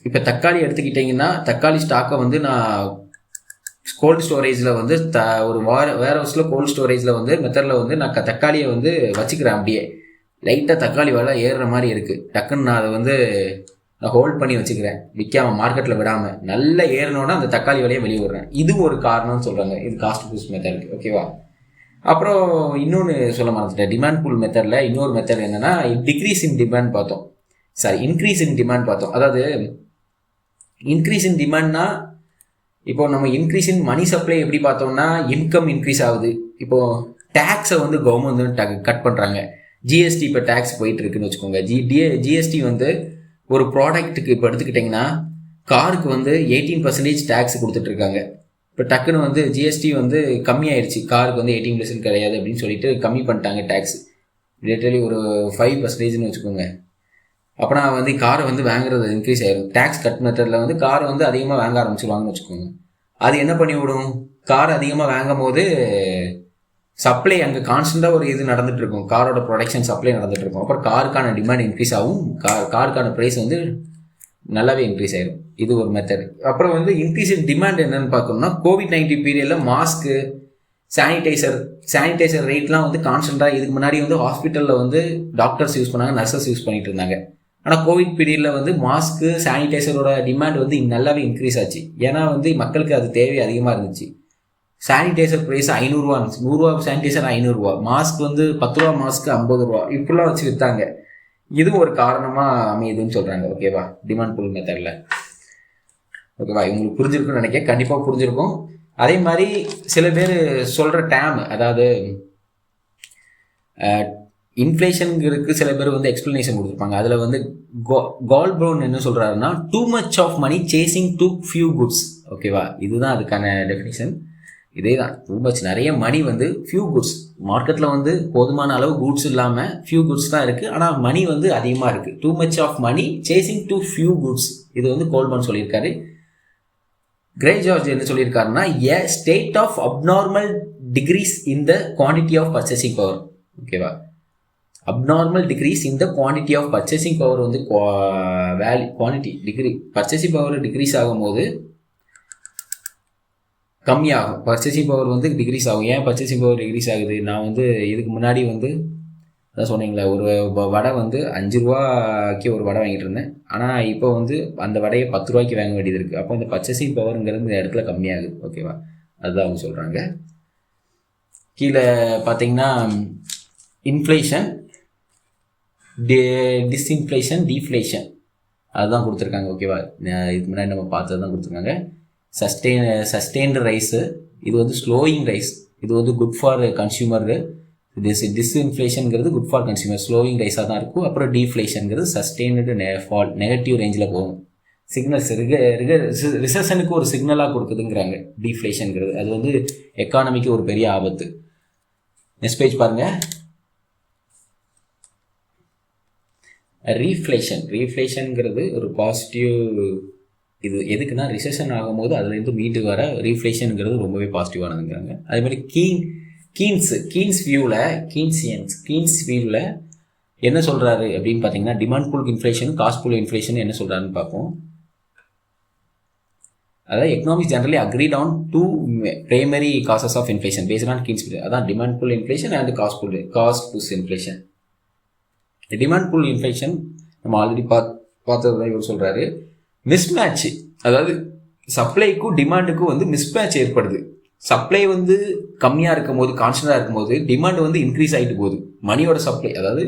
இப்போ தக்காளி எடுத்துக்கிட்டிங்கன்னா தக்காளி ஸ்டாக்கை வந்து நான் கோல்டு ஸ்டோரேஜில் வந்து ஒரு வேர் ஹவுஸில் கோல்டு ஸ்டோரேஜில் வந்து மெத்தடில் வந்து நான் தக்காளியை வந்து வச்சுக்கிறேன். அப்படியே லைட்டாக தக்காளி விலை ஏறுற மாதிரி இருக்குது, டக்குன்னு நான் அதை வந்து நான் ஹோல்ட் பண்ணி வச்சுக்கிறேன், விற்காம மார்க்கெட்டில் விடாமல். நல்லா ஏறினோன்னா அந்த தக்காளி விலையை வெளியே விடுறேன். இது ஒரு காரணம்னு சொல்கிறாங்க. இது காஸ்ட் புஷ் மெத்தட். ஓகேவா? அப்புறம் இன்னொன்று சொல்ல மறந்துட்டேன். டிமாண்ட் புல் மெத்தடில் இன்னொரு மெத்தட் என்னென்னா டிக்ரீஸ் இன் டிமாண்ட் பார்த்தோம். இன்க்ரீஸ் இன் டிமாண்ட் பார்த்தோம். அதாவது இன்க்ரீஸ் இன் டிமாண்ட்னா இப்போ நம்ம இன்க்ரீஸ் இன் மணி சப்ளை எப்படி பார்த்தோம்னா இன்கம் இன்க்ரீஸ் ஆகுது. இப்போது டேக்ஸை வந்து கவர்மெண்ட் வந்து கட் பண்ணுறாங்க. ஜிஎஸ்டி இப்போ டேக்ஸ் போயிட்டு இருக்குன்னு வச்சுக்கோங்க. ஜிஎஸ்டி வந்து ஒரு ப்ராடக்ட்டுக்கு இப்போ எடுத்துக்கிட்டிங்கன்னா காருக்கு வந்து 18% டேக்ஸ் கொடுத்துட்ருக்காங்க. இப்போ டக்குன்னு வந்து ஜிஎஸ்டி வந்து கம்மியாயிடுச்சு, காருக்கு வந்து 18% கிடையாது அப்படின்னு சொல்லிட்டு கம்மி பண்ணிட்டாங்க டேக்ஸ். லிட்டரலி ஒரு 5%ன்னு வச்சுக்கோங்க. அப்போனா வந்து காரை வந்து வாங்குறது இன்க்ரீஸ் ஆயிடும். டேக்ஸ் கட் மெத்தடில் வந்து காரை வந்து அதிகமாக வாங்க ஆரம்பிச்சிருவாங்கன்னு வச்சுக்கோங்க. அது என்ன பண்ணி விடும்? கார் அதிகமாக வாங்கும் போது சப்ளை அங்கே கான்ஸ்டண்ட்டாக ஒரு இது நடந்துட்டு இருக்கும், காரோட ப்ரொடக்ஷன் சப்ளை நடந்துட்டு இருக்கும். அப்புறம் காருக்கான டிமாண்ட் இன்க்ரீஸ் ஆகும், காருக்கான ப்ரைஸ் வந்து நல்லாவே இன்க்ரீஸ் ஆயிடும். இது ஒரு மெத்தட். அப்புறம் வந்து இன்க்ரீஸ் இன் டிமாண்ட் என்னன்னு பார்க்கணும்னா COVID-19 பீரியடில் மாஸ்க்கு, சானிடைசர் ரேட்லாம் வந்து கான்ஸ்டண்ட்டாக இதுக்கு முன்னாடி வந்து ஹாஸ்பிட்டலில் வந்து டாக்டர்ஸ் யூஸ் பண்ணாங்க, நர்சஸ் யூஸ் பண்ணிட்டு இருந்தாங்க. ஆனால் கோவிட் பீரியடில் வந்து மாஸ்க்கு, சானிடைசரோட டிமாண்ட் வந்து நல்லாவே இன்க்ரீஸ் ஆச்சு. ஏன்னா வந்து மக்களுக்கு அது தேவை அதிகமாக இருந்துச்சு. சானிடைசர் ப்ரைஸ் 500 இருந்துச்சு. 100 ரூபா சானிடைசர் 500, மாஸ்க் வந்து 10 ரூபா, மாஸ்க்கு 50 ரூபா, இப்படிலாம் வச்சு விற்றாங்க. இது ஒரு காரணமாக அமையுதுன்னு சொல்கிறாங்க. ஓகேவா? டிமாண்ட் புல் மெத்தடில். ஓகேவா? இவங்களுக்கு புரிஞ்சிருக்குன்னு நினைக்கிறேன். கண்டிப்பாக புரிஞ்சிருக்கும். அதே மாதிரி சில பேர் சொல்கிற டேம், அதாவது இன்ஃப்ளேஷனுக்கு சில பேர் வந்து எக்ஸ்ப்ளனேஷன் கொடுத்துருப்பாங்க. அதில் வந்து கால்ப்ரவுன் என்ன சொல்கிறாருன்னா too much of money chasing too few goods. ஓகேவா? இதுதான் அதுக்கான டெஃபினிஷன். இதே தான், டூ மச் நிறைய மணி வந்து ஃபியூ குட்ஸ். மார்க்கெட்டில் வந்து போதுமான அளவு குட்ஸ் இல்லாமல் ஃபியூ குட்ஸ் தான் இருக்குது, ஆனால் மணி வந்து அதிகமாக இருக்குது. Too much of money chasing too few goods. இது வந்து கோல்மன் சொல்லியிருக்காரு. கிரே ஜார்ஜ் என்ன சொல்லியிருக்காருன்னா a state of abnormal decrease in the quantity of purchasing power. ஓகேவா? Abnormal decrease in the quantity of purchasing power வந்து குவான்டிட்டி பர்ச்சேசிங் பவர் டிக்ரீஸ் ஆகும்போது கம்மியாகும். Purchasing power வந்து டிக்ரீஸ் ஆகும். ஏன் பர்ச்சேசிங் பவர் டிக்ரீஸ் ஆகுது? நான் வந்து இதுக்கு முன்னாடி வந்து அதான் சொன்னீங்களே, ஒரு வடை வந்து 5 ரூபாய்க்கு ஒரு வடை வாங்கிட்டு இருந்தேன். ஆனால் இப்போ வந்து அந்த வடையை 10 ரூபாய்க்கு வாங்க வேண்டியது இருக்குது. அப்போ இந்த பர்ச்சேசிங் பவருங்கிறது இந்த இடத்துல கம்மியாகுது. ஓகேவா? அதுதான் அவங்க சொல்கிறாங்க. கீழே பார்த்தீங்கன்னா இன்ஃப்ளேஷன், டிஸ்இன்ஃப்ளேஷன், டீஃப்ளேஷன் அதுதான் கொடுத்துருக்காங்க. ஓகேவா? இதுக்கு முன்னாடி நம்ம பார்த்தது தான் கொடுத்துருக்காங்க. சஸ்டெயின்டு ரைஸு, இது வந்து ஸ்லோயிங் ரைஸ், இது வந்து குட் ஃபார் கன்சியூமர். டிஸ்இன்ஃப்ளேஷனுங்கிறது குட் ஃபார் கன்சியூமர், ஸ்லோயிங் ரைஸாக தான் இருக்கும். அப்புறம் டீஃப்ளேஷனுங்கிறது சஸ்டெயின்டு ஃபால், நெகட்டிவ் ரேஞ்சில் போகும். சிக்னல்ஸ் ரிசெஷனுக்கு ஒரு சிக்னலாக கொடுக்குதுங்கிறாங்க டீஃப்ளேஷனுங்கிறது. அது வந்து எக்கானமிக்கு ஒரு பெரிய ஆபத்து. நெக்ஸ்ட் பேஜ் பாருங்க. ரீஃப்ளேஷன்ங்கிறது ஒரு பாசிட்டிவ். இது எதுக்குன்னா ரிசெஷன் ஆகும்போது அதுலேருந்து மீட்டு வர ரீஃப்ளேஷனுங்கிறது ரொம்பவே பாசிட்டிவானதுங்கிறாங்க. அதே மாதிரி கீன்ஸ் வியூவில் என்ன சொல்கிறாரு அப்படின்னு பார்த்தீங்கன்னா, demand pull inflation, cost pull inflation என்ன சொல்கிறாருன்னு பார்ப்போம். அதாவது economics generally agreed on two primary causes of inflation based on Keynes. அதான் demand pull inflation and cost push inflation. Demand pull inflation நம்ம ஆல்ரெடி பார்த்தது தான் இவர் சொல்கிறாரு. மிஸ்மேட்ச், அதாவது சப்ளைக்கும் டிமாண்டுக்கும் வந்து மிஸ்மேட்ச் ஏற்படுது. சப்ளை வந்து கம்மியாக இருக்கும் போது, கான்ஸ்டன்டாக இருக்கும்போது டிமாண்ட் வந்து இன்க்ரீஸ் ஆகிட்டு போகுது. மணியோட சப்ளை, அதாவது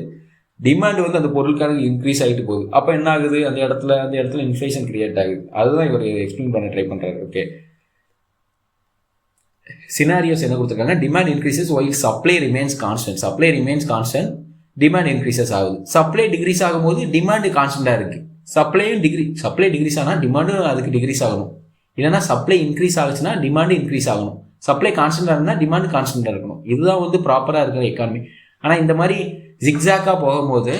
டிமாண்ட் வந்து அந்த பொருளுக்கான இன்க்ரீஸ் ஆகிட்டு போகுது. அப்போ என்ன ஆகுது, அந்த இடத்துல இன்ஃப்ளேஷன் கிரியேட் ஆகுது. அதுதான் இவர் எக்ஸ்பிளைன் பண்ண ட்ரை பண்ணுறாரு. ஓகே, சினாரியோஸ் என்ன கொடுத்துருக்காங்க, demand increases while supply remains constant, demand increases ஆகுது. சப்ளை டிக்ரீஸ் ஆகும்போது டிமாண்டு கான்ஸ்டன்டாக இருக்குது. சப்ளை டிக்ரீஸ் ஆனால் டிமாண்டும் அதுக்கு டிக்ரீஸ் ஆகணும். இல்லைன்னா சப்ளை இன்க்ரீஸ் ஆகுச்சுன்னா டிமாண்டு இன்க்ரீஸ் ஆகணும். சப்ளை கான்ஸ்டன்டாக இருந்தால் டிமாண்டு கான்ஸ்டன்டாக இருக்கணும். இதுதான் வந்து ப்ராப்பராக இருக்கிற எக்கானமி. ஆனால் இந்த மாதிரி ஜிக்ஸாக்காக போகும்போது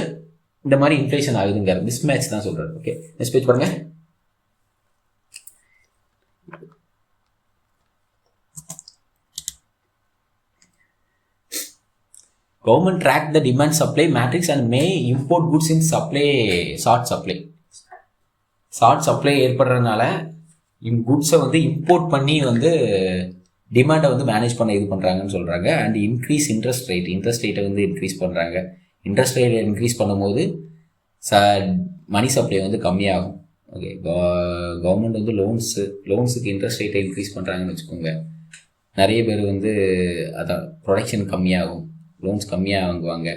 இந்த மாதிரி இன்ஃப்ளேஷன் ஆகுதுங்கிற மிஸ்மேட்ச் தான் சொல்கிறாரு. ஓகே, நெக்ஸ்ட் பேஜ் பாருங்க. Government track the demand supply matrix and may import goods in short supply ஏற்படுறதுனால குட்ஸை வந்து இம்போர்ட் பண்ணி வந்து டிமாண்டை வந்து மேனேஜ் பண்ண இது பண்ணுறாங்கன்னு சொல்கிறாங்க. அண்ட் இன்க்ரீஸ் இன்ட்ரெஸ்ட் ரேட்டை வந்து இன்க்ரீஸ் பண்ணுறாங்க. இன்ட்ரெஸ்ட் ரேட் இன்க்ரீஸ் பண்ணும்போது மணி சப்ளை வந்து கம்மியாகும். ஓகே, கவர்மெண்ட் வந்து லோன்ஸுக்கு இன்ட்ரெஸ்ட் ரேட்டை இன்க்ரீஸ் பண்ணுறாங்கன்னு வச்சுக்கோங்க. நிறைய பேர் வந்து அதான் ப்ரொடக்ஷன் கம்மியாகும், லோன்ஸ் கம்மியாக வாங்குவாங்க.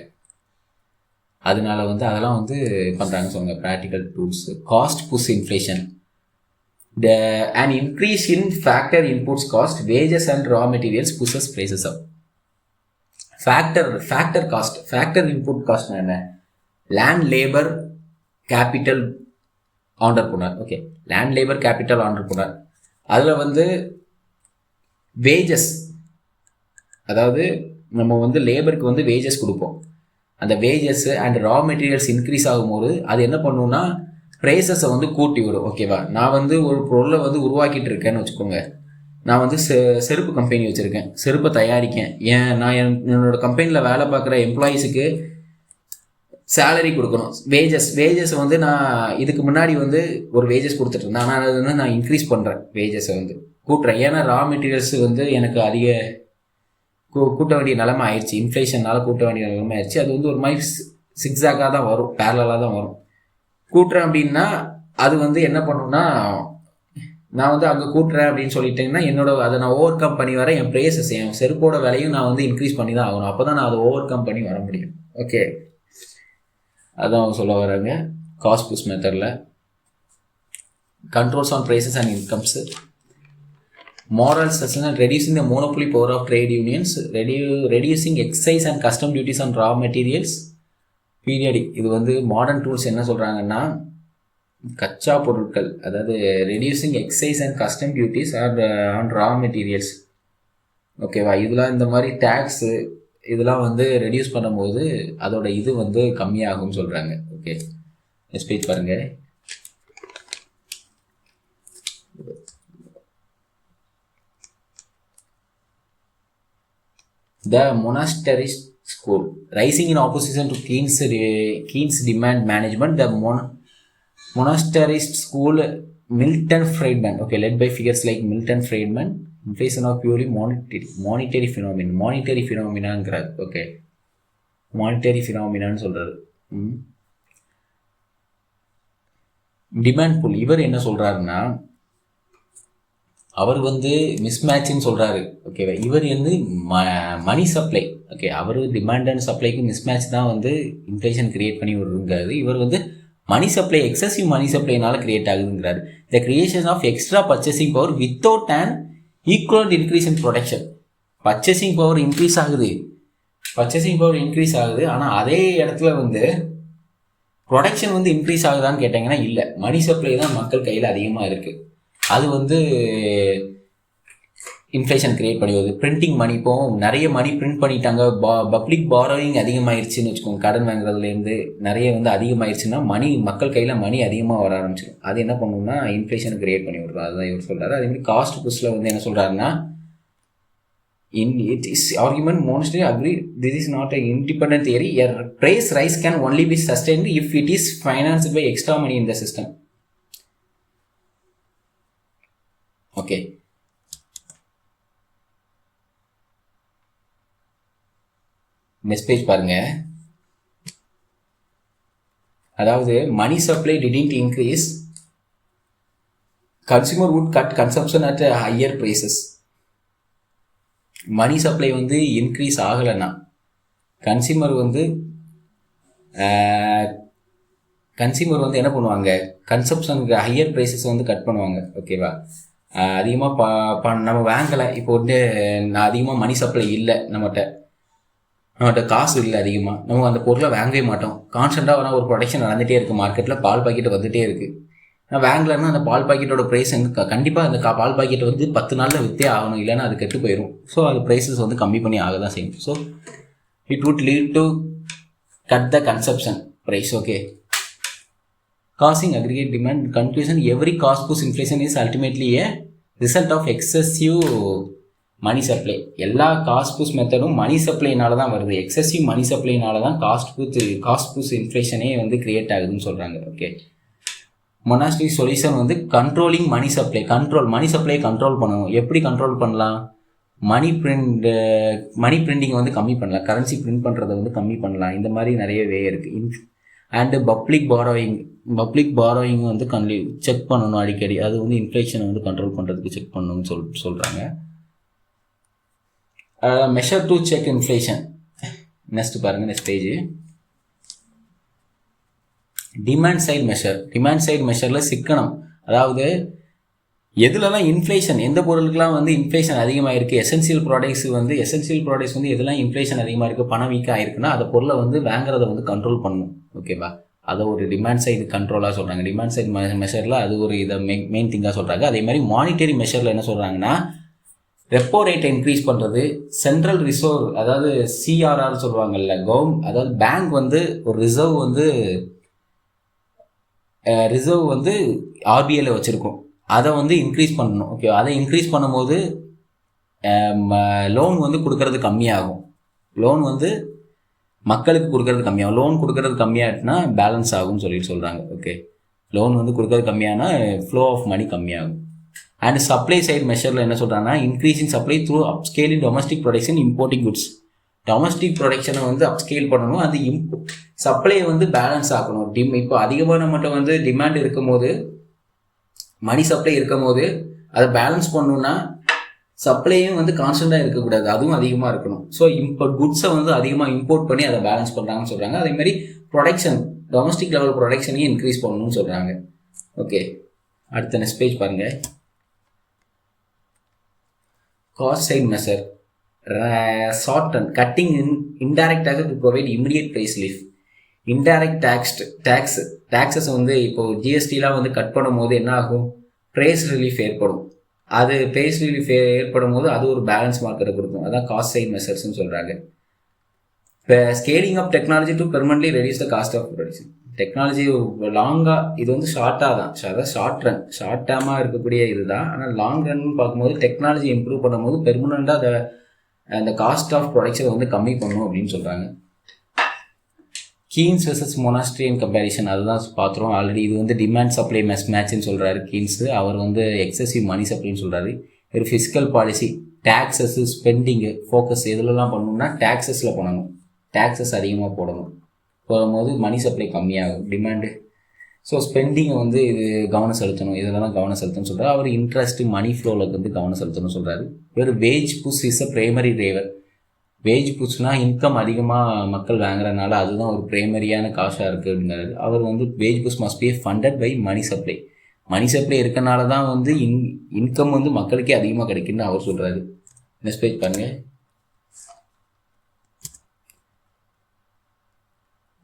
அதனால வந்து அதெல்லாம் வந்து பண்ணுறாங்கன்னு சொல்லுவாங்க. Practical tools. Cost push inflation, an increase in factor inputs cost, wages and raw materials pushes prices up. factor input cost என்ன, land labor capital entrepreneur. Okay, land labor capital entrepreneur. அதில் வந்து வேஜஸ், அதாவது நம்ம வந்து லேபருக்கு வந்து wages கொடுப்போம். அந்த wages and raw materials increase ஆகும்போது அது என்ன பண்ணுன்னா ப்ரைஸஸை வந்து கூட்டி விடும். ஓகேவா, நான் வந்து ஒரு பொருளை வந்து உருவாக்கிட்டு இருக்கேன்னு வச்சுக்கோங்க. நான் வந்து செருப்பு கம்பெனி வச்சுருக்கேன், செருப்பை தயாரிக்கேன். நான் என்னோட கம்பெனியில் வேலை பார்க்குற எம்ப்ளாயீஸுக்கு சேலரி கொடுக்கணும். வேஜஸ் வந்து நான் இதுக்கு முன்னாடி வந்து ஒரு வேஜஸ் கொடுத்துட்டு இருந்தேன். ஆனால் அது வந்து நான் இன்க்ரீஸ் பண்ணுறேன், வேஜஸை வந்து கூட்டுறேன். ஏன்னா ரா மெட்டீரியல்ஸ் வந்து எனக்கு அதிக கூட்ட வேண்டிய நிலைமை ஆயிடுச்சு. இன்ஃப்ளேஷனால் கூட்ட வேண்டிய நிலைமை ஆயிடுச்சு. அது வந்து ஒரு மாதிரி சிக்ஸாக்காக தான் வரும், பேரலாக தான் வரும். கூட்டுறேன் அப்படின்னா அது வந்து என்ன பண்ணுன்னா, நான் வந்து அங்கே கூட்டுறேன் அப்படின்னு சொல்லிட்டேங்கன்னா அதை நான் ஓவர் கம் பண்ணி வர என் ப்ரைஸஸ், என் செருப்போட விலையும் நான் வந்து இன்க்ரீஸ் பண்ணி தான் ஆகணும். அப்போ தான் நான் அதை ஓவர் கம் பண்ணி வர முடியும். ஓகே, அதான் சொல்ல வராங்க. காஸ்ட் புஷ் மெத்தடில் controls on prices and incomes. moral succession and reducing the monopoly power of trade unions, reducing excise and custom duties on raw materials. Periodic, இது வந்து மாடர்ன் டூல்ஸ் என்ன சொல்கிறாங்கன்னா, கச்சா பொருட்கள், அதாவது reducing excise and custom duties on raw materials. ஓகேவா, இதெல்லாம் இந்த மாதிரி டேக்ஸு இதெல்லாம் வந்து ரெடியூஸ் பண்ணும்போது அதோட இது வந்து கம்மியாகும்னு சொல்கிறாங்க. ஓகே, நெக்ஸ்ட் பேஜ் பாருங்கள். The monasterist school, rising in opposition to Keynes demand management. The monasterist school, Milton Friedman, okay, led by figures like Milton Friedman. Inflation of purely monetary phenomenon. Okay, monetary phenomenon சொல்றாரு. Demand புல், இவர் என்ன சொல்றாருன்னா, அவர் வந்து மிஸ்மேட்ச்னு சொல்கிறாரு. ஓகேவா, இவர் வந்து money supply. Okay, அவர் டிமாண்ட் அண்ட் சப்ளைக்கு மிஸ்மேட்ச் தான் வந்து இன்ஃப்ளேஷன் கிரியேட் பண்ணி விடுங்கிறாரு. இவர் வந்து மணி சப்ளை, எக்ஸசிவ் மணி சப்ளைனால கிரியேட் ஆகுதுங்கிறாரு. The creation of extra purchasing power without and equal increase in production. Purchasing power increase ஆகுது, ஆனால் அதே இடத்துல வந்து ப்ரொடக்ஷன் வந்து இன்க்ரீஸ் ஆகுதான்னு கேட்டாங்கன்னா இல்லை. மணி சப்ளை தான் மக்கள் கையில் அதிகமாக இருக்குது. அது வந்து இன்ஃப்ளேஷன் கிரியேட் பண்ணி வருது. பிரிண்டிங் மணி, இப்போ நிறைய மணி பிரிண்ட் பண்ணிட்டாங்க, பப்ளிக் பாரோயிங் அதிகமாகிடுச்சின்னு வச்சுக்கோங்க, கடன் வாங்குறதுலேருந்து நிறைய வந்து அதிகமாகிடுச்சுன்னா மணி, மக்கள் கையில் மணி அதிகமாக வர ஆரம்பிச்சிடும். அது என்ன பண்ணணும்னா இன்ஃப்ளேஷன் கிரியேட் பண்ணி விடுறது. அதுதான் இவர் சொல்கிறாரு. அதேமாதிரி காஸ்ட் புஷ்ல வந்து என்ன சொல்கிறாருன்னா, in it is argument mostly agree this is not an independent theory. A price rise can only be sustained if it is financed by extra money in the system. Okay, next page பாருங்க. அதாவது money supply didn't increase, consumer would cut consumption at higher prices. Money supply வந்து increase ஆகலைன்னா consumer வந்து என்ன பண்ணுவாங்க, கன்சப்ஷனுக்கு higher prices வந்து cut பண்ணுவாங்க. ஓகேவா, அதிகமாக நம்ம வாங்கலை. இப்போ வந்து நான் அதிகமாக மணி சப்ளை இல்லை, நம்மகிட்ட காசு இல்லை அதிகமாக, நம்ம அந்த பொருளை வாங்கவே மாட்டோம். கான்ஸ்டண்ட்டாக வேணால் ஒரு ப்ரொடக்ஷன் நடந்துகிட்டே இருக்குது, மார்க்கெட்டில் பால் பாக்கெட் வந்துகிட்டே இருக்குது. நான் வாங்கலைன்னா அந்த பால் பாக்கெட்டோட ப்ரைஸ் வந்து கண்டிப்பாக அந்த பால் பாக்கெட் வந்து 10 நாளில் விற்றே ஆகணும், இல்லைன்னா அது கெட்டு போயிடும். ஸோ அது ப்ரைஸஸ் வந்து கம்மி பண்ணி ஆக தான் செய்யும். So it would lead to cut the consumption price. Okay, causing aggregate demand. Conclusion, every cost push inflation is ultimately a result of excessive money supply. எல்லா காஸ்ட் புஷ் மெத்தடும் மணி சப்ளைனால தான் வருது. எக்ஸசிவ் மணி சப்ளைனால தான் cost push இன்ஃப்ளேஷனே வந்து create ஆகுதுன்னு சொல்கிறாங்க. ஓகே, மொனாஸ்டி சொல்யூஷன் வந்து controlling money supply. Money supply control பண்ணணும். எப்படி கண்ட்ரோல் பண்ணலாம்? மணி பிரிண்டிங் வந்து கம்மி பண்ணலாம், கரன்சி பிரிண்ட் பண்ணுறதை வந்து கம்மி பண்ணலாம். இந்த மாதிரி நிறைய வே இருக்குது. அண்டு பப்ளிக் பாரோயிங் வந்து செக் பண்ணணும் அடிக்கடி. அது வந்து இன்ஃப்ளேஷனை வந்து கண்ட்ரோல் பண்ணுறதுக்கு செக் பண்ணணும்னு சொல்கிறாங்க. Measure to check inflation. Next பாருங்கள், நெக்ஸ்ட் பேஜ். டிமாண்ட் சைடு மெஷரில் சிக்கனம். அதாவது எதுலலாம் இன்ஃப்ளேஷன், எந்த பொருளுக்கெலாம் வந்து இன்ஃப்ளேஷன் அதிகமாக இருக்குது, எசென்சியல் ப்ராடக்ட்ஸ் வந்து எதெல்லாம் இன்ஃப்ளேஷன் அதிகமாக இருக்குது, பணம் வீக்காக ஆயிருக்குன்னா அந்த பொருளை வந்து வாங்குறதை வந்து கண்ட்ரோல் பண்ணணும். ஓகேவா, அதை ஒரு டிமாண்ட் சைடு கண்ட்ரோலாக சொல்கிறாங்க. டிமாண்ட் சைடு மெஷரில் அது ஒரு இதை மெயின் திங்காக சொல்கிறாங்க. அதே மாதிரி மானிட்டரி மெஷரில் என்ன சொல்கிறாங்கன்னா, ரெப்போ ரேட்டை இன்க்ரீஸ் பண்ணுறது, சென்ட்ரல் ரிசர்வ் அதாவது சிஆர்ஆர் சொல்லுவாங்கல்ல, அதாவது பேங்க் வந்து ஒரு ரிசர்வ் வந்து ஆர்பிஐல வச்சுருக்கோம், அதை வந்து இன்க்ரீஸ் பண்ணணும். ஓகே, அதை இன்க்ரீஸ் பண்ணும்போது லோன் வந்து கொடுக்கறது கம்மியாகும். லோன் வந்து மக்களுக்கு கொடுக்கறது கம்மியாகும். லோன் கொடுக்கறது கம்மியாகிட்டுனா பேலன்ஸ் ஆகும்னு சொல்கிறாங்க. ஓகே, லோன் வந்து கொடுக்கறது கம்மியானா ஃப்ளோ ஆஃப் மணி கம்மியாகும். அண்ட் சப்ளை சைடு மெஷரில் என்ன சொல்கிறாங்கன்னா, increasing supply through upscale in domestic production, importing goods. Domestic ப்ரொடக்ஷனை வந்து அப்ஸ்கேல் பண்ணணும், அது சப்ளையை வந்து பேலன்ஸ் ஆக்கணும். இப்போ அதிகமாக நம்மகிட்ட வந்து டிமாண்ட் இருக்கும் போது, மணி சப்ளை இருக்கும் போது அதை பேலன்ஸ் பண்ணணும்னா சப்ளையும் வந்து கான்ஸ்டண்ட்டாக இருக்கக்கூடாது, அதுவும் அதிகமாக இருக்கணும். ஸோ குட்ஸை வந்து அதிகமாக இம்போர்ட் பண்ணி அதை பேலன்ஸ் பண்ணுறாங்கன்னு சொல்கிறாங்க. அதேமாதிரி ப்ரொடக்ஷன், டொமஸ்டிக் லெவல் ப்ரொடக்ஷனையும் இன்க்ரீஸ் பண்ணணும்னு சொல்கிறாங்க. ஓகே, அடுத்த நெக்ஸ்ட் பேஜ் பாருங்கள். Cost side measure, shorten cutting in indirect tax to provide immediate price relief. Indirect taxes வந்து இப்போ ஜிஎஸ்டிலாம் வந்து கட் பண்ணும் போது என்ன ஆகும், ப்ரைஸ் ரிலீஃப் ஏற்படும். அது ப்ரைஸ் ரிலீஃப் ஏற்படும் போது அது ஒரு பேலன்ஸ் மார்க்கெட்டை கொடுக்கும். அதான் காஸ்ட் சைட் மெஷர்ஸ்ன்னு சொல்கிறாங்க. இப்போ scaling of technology to permanently reduce the cost of production. Technology லாங்காக, இது வந்து ஷார்ட்டாக தான், அதாவது ஷார்ட் டேர்மாக இருக்கக்கூடிய இதுதான். ஆனால் லாங் ரன் பார்க்கும்போது டெக்னாலஜி இம்ப்ரூவ் பண்ணும்போது பெர்மனண்ட்டாக அந்த காஸ்ட் ஆஃப் ப்ரொடக்ஷன் வந்து கம்மி பண்ணணும் அப்படின்னு சொல்கிறாங்க. கீன்ஸ் வெர்சஸ் மொனாஸ்ட்ரியன் கம்பேரிசன், அதுதான் பார்த்துருவோம் ஆல்ரெடி. இது வந்து டிமாண்ட் சப்ளை மேட்ச்னு சொல்கிறாரு கீன்ஸு. அவர் வந்து எக்ஸசிவ் மணி சப்ளைன்னு சொல்கிறாரு. ஒரு ஃபிஸ்கல் பாலிசி, டேக்ஸஸ், ஸ்பெண்டிங்கு, ஃபோக்கஸ் எதுலலாம் பண்ணணும்னா டேக்ஸஸில் பண்ணணும். டேக்ஸஸ் அதிகமாக போடும்போது மணி சப்ளை கம்மியாகும், டிமாண்டு. ஸோ ஸ்பெண்டிங்கை வந்து இது கவனம் செலுத்தணும், இதெல்லாம் கவனம் செலுத்தணும்னு சொல்கிறார். அவர் இன்ட்ரெஸ்ட்டு மணி ஃப்ளோவில் வந்து கவனம் செலுத்தணும்னு சொல்கிறாரு. இவர் wage push is a primary driver. Wage புஷ்னால் இன்கம் அதிகமாக மக்கள் வாங்குறதுனால அதுதான் ஒரு பிரைமரியான காசாக இருக்குது அப்படிங்கிறது. அவர் வந்து wage push must be funded by money supply. Money supply இருக்கனால தான் வந்து இன்கம் வந்து மக்களுக்கே அதிகமாக கிடைக்குன்னு அவர் சொல்கிறாரு. நெக்ஸ்ட் பேஜ் பாருங்கள்.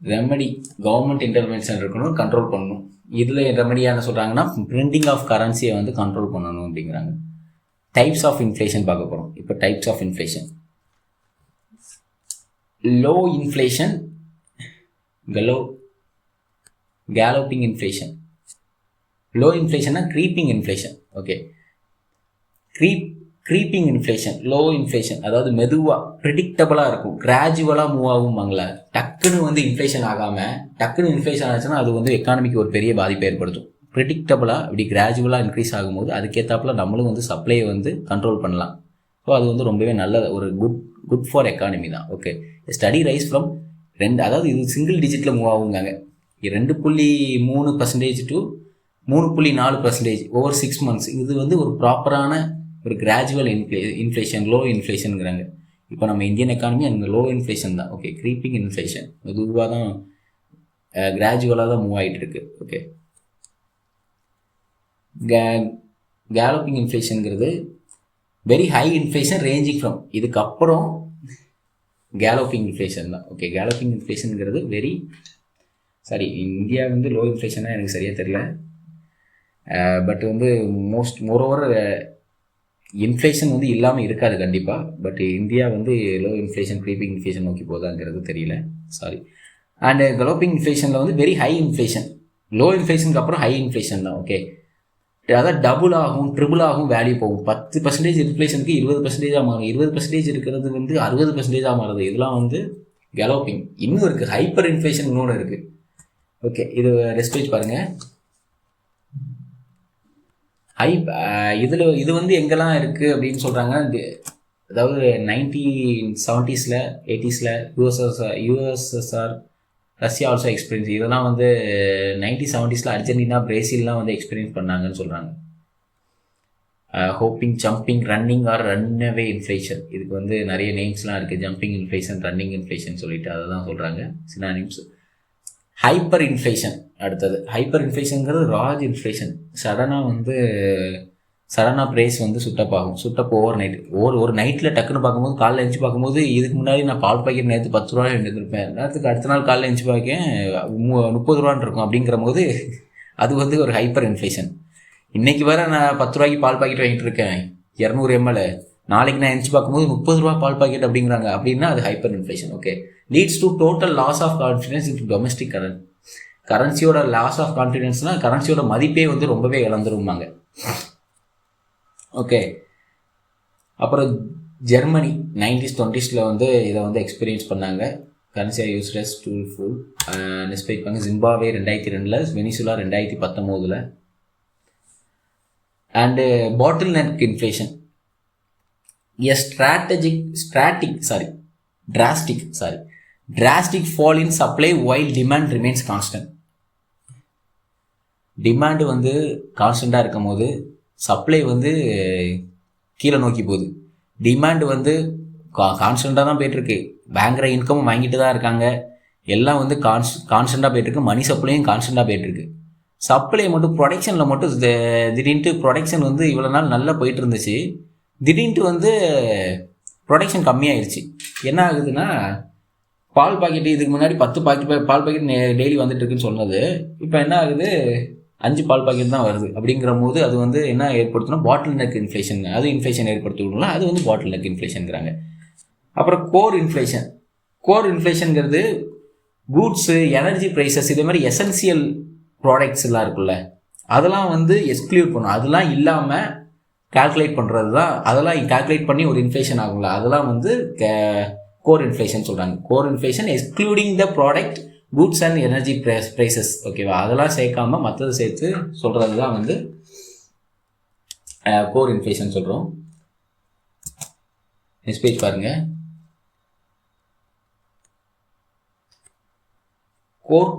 ரெமடி, கவர்மெண்ட் இன்டர்வென்ஷன் இருக்கணும், கண்ட்ரோல் பண்ணணும். இதில் ரெமடியாக என்ன சொல்கிறாங்கன்னா, பிரிண்டிங் ஆஃப் கரன்சியை வந்து கண்ட்ரோல் பண்ணணும் அப்படிங்கிறாங்க. டைப்ஸ் ஆஃப் இன்ஃப்ளேஷன் பார்க்க போகிறோம். இப்போ types of inflation, low inflation, galloping inflation. Low இன்ஃப்ளேஷன்னா creeping inflation. Okay, creeping inflation, low inflation அதாவது மெதுவாக ப்ரிடிக்டபுளாக இருக்கும், கிராஜுவலாக மூவ் ஆகும்பாங்களா. டக்குன்னு வந்து இன்ஃப்ளேஷன் ஆகாமல் டக்குன்னு இன்ஃப்ளேஷன் ஆச்சுன்னா அது வந்து எக்கானமிக்கு ஒரு பெரிய பாதிப்பை ஏற்படுத்தும். ப்ரிடிக்டபுளாக இப்படி கிராஜுவலாக இன்க்ரீஸ் ஆகும்போது அதுக்கேற்றாப்புல நம்மளும் வந்து சப்ளையை வந்து கண்ட்ரோல் பண்ணலாம். ஸோ அது வந்து ரொம்பவே நல்ல ஒரு குட் ஃபார் எக்கானமி தான். ஓகே, ஸ்டடி ரைஸ் ஃப்ரம் அதாவது இது சிங்கிள் டிஜிட்டில் மூவ் ஆகுங்காங்க. 2.3% to 3.4% ஓவர் 6 months. இது வந்து ஒரு ப்ராப்பரான ஒரு கிராஜுவல் இன்ஃப்ளேஷன், லோ இன்ஃப்ளேஷனுங்கிறாங்க. இப்போ நம்ம இந்தியன் எக்கானமி அந்த லோ இன்ஃப்ளேஷன் தான். ஓகே, க்ரீப்பிங் இன்ஃப்ளேஷன் மெதுவாக தான் கிராஜுவலாக தான் மூவ் ஆகிட்டு இருக்கு. ஓகே, கேலோப்பிங் இன்ஃப்ளேஷனுங்கிறது very high inflation ranging from, இதுக்கப்புறம் கேலோப்பிங் இன்ஃப்ளேஷன் தான். ஓகே, கேலோப்பிங் இன்ஃப்ளேஷனுங்கிறது இந்தியா வந்து லோ இன்ஃப்ளேஷனாக எனக்கு சரியாக தெரியல. பட் வந்து மோரோவர் இன்ஃப்ளேஷன் வந்து இல்லாமல் இருக்காது கண்டிப்பாக. பட் இந்தியா வந்து லோ இன்ஃப்ளேஷன், க்ரீப்பிங் இன்ஃப்ளேஷன் நோக்கி போதாங்கிறது தெரியல. அண்ட் கேலோப்பிங் இன்ஃப்ளேஷனில் வந்து வெரி ஹை இன்ஃப்ளேஷன், லோ இன்ஃப்ளேஷனுக்கு அப்புறம் ஹை இன்ஃப்ளேஷன் தான். ஓகே, அதாவது டபுள் ஆகும், ட்ரிபிள் ஆகும், வேல்யூ போகும். 10% இன்ஃப்ளேஷனுக்கு 20% மாறும், 20% இருக்கிறது வந்து 60% மாறுது. இதெல்லாம் வந்து கேலோப்பிங். இன்னும் இருக்குது ஹைப்பர் இன்ஃப்ளேஷன், இன்னொன்று இருக்குது. ஓகே, இது ரெஸ்பேஜ் பாருங்கள். இது வந்து எங்கெல்லாம் இருக்குது அப்படின்னு சொல்கிறாங்க. அதாவது 1970s 80s USSR, Russia also experience. இதெல்லாம் வந்து 1970s அர்ஜென்டினா, பிரேசில்லாம் வந்து எக்ஸ்பீரியன்ஸ் பண்ணாங்கன்னு சொல்கிறாங்க. Hopping, jumping, running or runaway inflation. இதுக்கு வந்து நிறைய நேம்ஸ்லாம் இருக்குது. ஜம்பிங் இன்ஃப்ளேஷன், ரன்னிங் இன்ஃப்ளேஷன் சொல்லிட்டு அதை தான் சொல்கிறாங்க சினானிம்ஸ். ஹைப்பர் இன்ஃப்ளேஷன் அடுத்தது. ஹைப்பர் இன்ஃப்ளேஷனுங்கிறது ராஜ் இன்ஃப்ளேஷன். சடனாக ப்ரைஸ் வந்து சுட்டப் ஓவர் நைட். ஒரு நைட்டில் டக்குன்னு பார்க்கும்போது, காலைல எழுந்து பார்க்கும்போது, இதுக்கு முன்னாடி நான் பால் பாக்கெட் நேற்று 10 ரூபா எடுத்துருப்பேன், நேரத்துக்கு அடுத்த நாள் காலைல எழுந்து பார்க்கேன் 30 ரூபான்னு இருக்கும். அப்படிங்கிற போது அது வந்து ஒரு ஹைப்பர் இன்ஃப்ளேஷன். இன்றைக்கி வர நான் 10 ரூபாய்க்கு பால் பாக்கெட் வாங்கிட்டு இருக்கேன் 200 ml, நாளைக்கு நான் எழுந்து பார்க்கும்போது 30 ரூபா பால் பாக்கெட் அப்படிங்கிறாங்க. அப்படின்னா அது hyper inflation. Okay, leads to total loss of confidence in domestic கரன்சியோட லாஸ் ஆஃப் கான்ஃபிடன்ஸ்னால் கரன்சியோட மதிப்பே வந்து ரொம்பவே இழந்துருவாங்க. ஓகே, அப்புறம் ஜெர்மனி 90s 20s வந்து இதை வந்து எக்ஸ்பீரியன்ஸ் பண்ணாங்க. கரன்சியா யூஸ்லெஸ் டூல் ஃபுல் நெஸ்பெக்ட் பண்ணி. Zimbabwe 2002, Venezuela 2019. And bottle neck inflation, drastic fall in supply while demand remains constant. Demand வந்து கான்ஸ்டண்ட்டாக இருக்கும் போது சப்ளை வந்து கீழே நோக்கி போகுது. டிமாண்டு வந்து கான்ஸ்டண்ட்டாக தான் போயிட்டுருக்கு. பேங்கிற இன்கமும் வாங்கிட்டு தான் இருக்காங்க. எல்லாம் வந்து கான்ஸ்டண்ட்டாக போயிட்டுருக்கு. மணி சப்ளையும் கான்ஸ்டண்ட்டாக போயிட்டுருக்கு. சப்ளை மட்டும் ப்ரொடக்ஷனில் மட்டும் திடீர்னு ப்ரொடக்ஷன் வந்து இவ்வளோ நாள் நல்லா போயிட்டு இருந்துச்சு. திடீர்னு வந்து ப்ரொடக்ஷன் கம்மியாயிருச்சு. என்ன ஆகுதுன்னா, பால் பாக்கெட்டு இதுக்கு முன்னாடி 10 பால் பாக்கெட் டெய்லி வந்துட்டு இருக்குன்னு சொன்னது இப்போ என்ன ஆகுது, 5 பால் பாக்கெட் தான் வருது. அப்படிங்கிற போது அது வந்து என்ன ஏற்படுத்தணும், பாட்டில் நெக் இன்ஃப்ளேஷன். அது இன்ஃப்ளேஷன் ஏற்படுத்திவிடலாம். அது வந்து பாட்டில் நெக் இன்ஃப்ளேஷனுங்கிறாங்க. அப்புறம் கோர் இன்ஃப்ளேஷனுங்கிறது கூட்ஸு, எனர்ஜி ப்ரைஸஸ், இதே மாதிரி எசென்சியல் ப்ராடக்ட்ஸ் எல்லாம் இருக்குல்ல, அதெல்லாம் வந்து எக்ஸ்க்ளூட் பண்ணும். அதெல்லாம் இல்லாமல் கால்குலேட் பண்ணுறது தான். அதெல்லாம் கால்குலேட் பண்ணி ஒரு இன்ஃப்ளேஷன் ஆகும்ல, அதெல்லாம் வந்து கோர் இன்ஃப்ளேஷன் சொல்கிறாங்க. Core inflation excluding the product, goods and energy prices. ஓகேவா, அதெல்லாம் சேர்க்காமல் மற்றது சேர்த்து சொல்கிறது தான் வந்து கோர் இன்ஃப்ளேஷன் சொல்கிறோம். நெக்ஸ்ட் பேஜ் பாருங்கள்.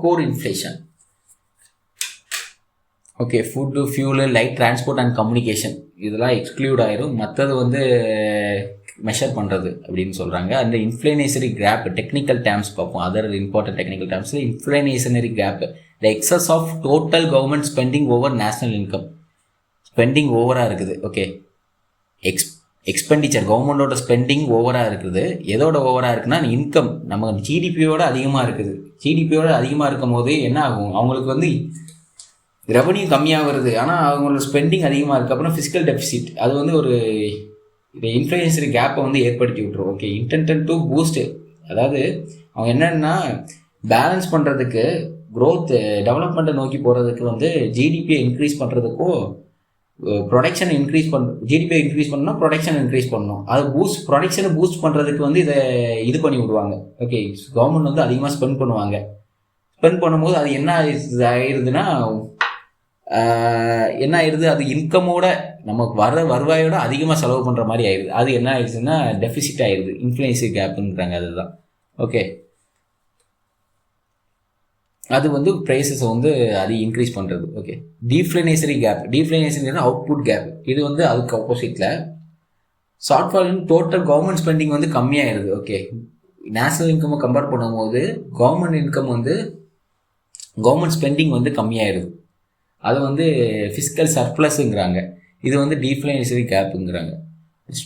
Core inflation. Okay, food, fuel, light transport and communication இதெல்லாம் எக்ஸ்க்ளூட் ஆயிரும். மற்றது வந்து மெஷர் பண்ணுறது அப்படின்னு சொல்கிறாங்க. அந்த இன்ஃப்ளேனேசரி கேப், டெக்னிக்கல் டேர்ம்ஸ் பார்ப்போம். அதர் இம்பார்ட்டன்ட் டெக்னிக்கல் டேர்ம்ஸில் inflationary gap, the excess of total government spending over national income. Spending ஓவராக இருக்குது. ஓகே, எக்ஸ்பெண்டிச்சர், கவர்மெண்டோட ஸ்பெண்டிங் ஓவராக இருக்குது. எதோட ஓவராக இருக்குன்னா, இன்கம் நம்ம ஜிடிபியோட அதிகமாக இருக்குது. ஜிடிபியோட அதிகமாக இருக்கும் போது என்ன ஆகும், அவங்களுக்கு வந்து ரெவன்யூ கம்மியாக வருது, ஆனால் அவங்களோட ஸ்பெண்டிங் அதிகமாக இருக்குது. அப்புறம் ஃபிசிக்கல் டெபிசிட், அது வந்து ஒரு இன்ஃப்ளூயன்சரி கேப்பை வந்து ஏற்படுத்தி விட்ரும். ஓகே, இன்டென்ட் டு பூஸ்ட், அதாவது அவங்க என்னென்னா பேலன்ஸ் பண்ணுறதுக்கு க்ரோத் டெவலப்மெண்ட்டை நோக்கி போகிறதுக்கு வந்து ஜிடிபியை இன்க்ரீஸ் பண்ணுறதுக்கும் ப்ரொடக்ஷன் இன்க்ரீஸ் ஜிடிபியை இன்க்ரீஸ் பண்ணணும், ப்ரொடக்ஷன் இன்க்ரீஸ் பண்ணணும். அது ப்ரொடக்ஷனை பூஸ்ட் பண்ணுறதுக்கு வந்து இது பண்ணி விடுவாங்க. ஓகே, கவர்மெண்ட் வந்து அதிகமாக ஸ்பெண்ட் பண்ணுவாங்க. ஸ்பெண்ட் பண்ணும்போது அது என்ன ஆயிடுதுன்னா அது இன்கமோட நமக்கு வருவாயோட அதிகமாக செலவு பண்ணுற மாதிரி ஆயிடுது. அது என்ன ஆயிடுச்சுன்னா டெஃபிசிட் ஆயிடுது, இன்ஃப்ளூயன்சி கேப்புன்றாங்க. அதுதான். ஓகே, அது வந்து ப்ரைஸஸை வந்து அது இன்க்ரீஸ் பண்ணுறது. ஓகே, டீஃப்ளேஷனரி கேப், டீஃப்ளேஷனரி அவுட்புட் கேப், இது வந்து அதுக்கு ஆப்போசிட்டில் ஷார்ட்ஃபால் இன் டோட்டல் கவர்மெண்ட் ஸ்பெண்டிங் வந்து கம்மியாகிடுது. ஓகே, நேஷனல் இன்கம்மை கம்பேர் பண்ணும்போது கவர்மெண்ட் ஸ்பெண்டிங் வந்து கம்மியாகிடுது. அது வந்து ஃபிஸ்கல் சர்ப்ளஸுங்கிறாங்க. இது வந்து டீஃப்ளேஷனரி கேப்புங்கிறாங்க.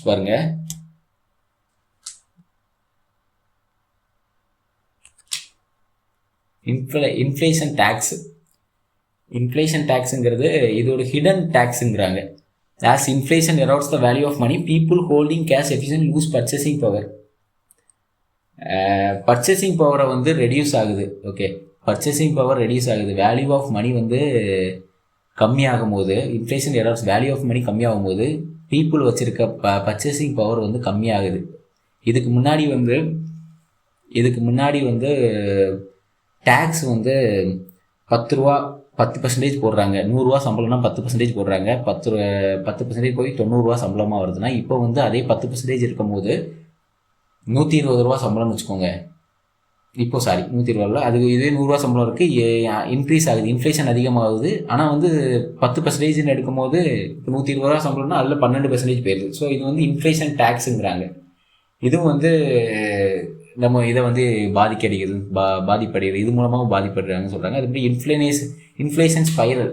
பாருங்கள், இன்ஃப்ளேஷன் டேக்ஸுங்கிறது இது ஒரு ஹிடன் டேக்ஸுங்கிறாங்க. As inflation erodes the value of money, people holding cash efficient lose purchasing power. Purchasing பவரை வந்து ரெடியூஸ் ஆகுது. ஓகே, பர்ச்சேசிங் பவர் ரெடியூஸ் ஆகுது. வேல்யூ ஆஃப் மணி வந்து கம்மியாகும் போது, inflation erodes value of money கம்மியாகும் போது பீப்புள் வச்சுருக்க பர்ச்சேசிங் பவர் வந்து கம்மியாகுது. இதுக்கு முன்னாடி வந்து டேக்ஸ் வந்து 10 ரூபா 10% போடுறாங்க. 100 ரூபா சம்பளம்னா 10% போடுறாங்க. 10% போய் 90 ரூபா சம்பளமாக வருதுன்னா, இப்போ வந்து அதே 10% இருக்கும் போது 120 ரூபா சம்பளம்னு வச்சுக்கோங்க. இப்போ 120 ரூபா, அதுக்கு இதே 100 ரூபா சம்பளம் இருக்குது, இன்க்ரீஸ் ஆகுது, இன்ஃப்ளேஷன் அதிகமாகுது. ஆனால் வந்து 10% எடுக்கும் போது 120 ரூபா சம்பளம்னா அதில் 12% போயிடுது. ஸோ இது வந்து இன்ஃப்ளேஷன் டேக்ஸுங்கிறாங்க. இதுவும் வந்து நம்ம இதை வந்து பாதிப்படைகிறது, இது மூலமாக பாதிப்படுறாங்கன்னு சொல்கிறாங்க. அதுபடி இன்ஃப்ளேஷன் ஸ்பைரல்,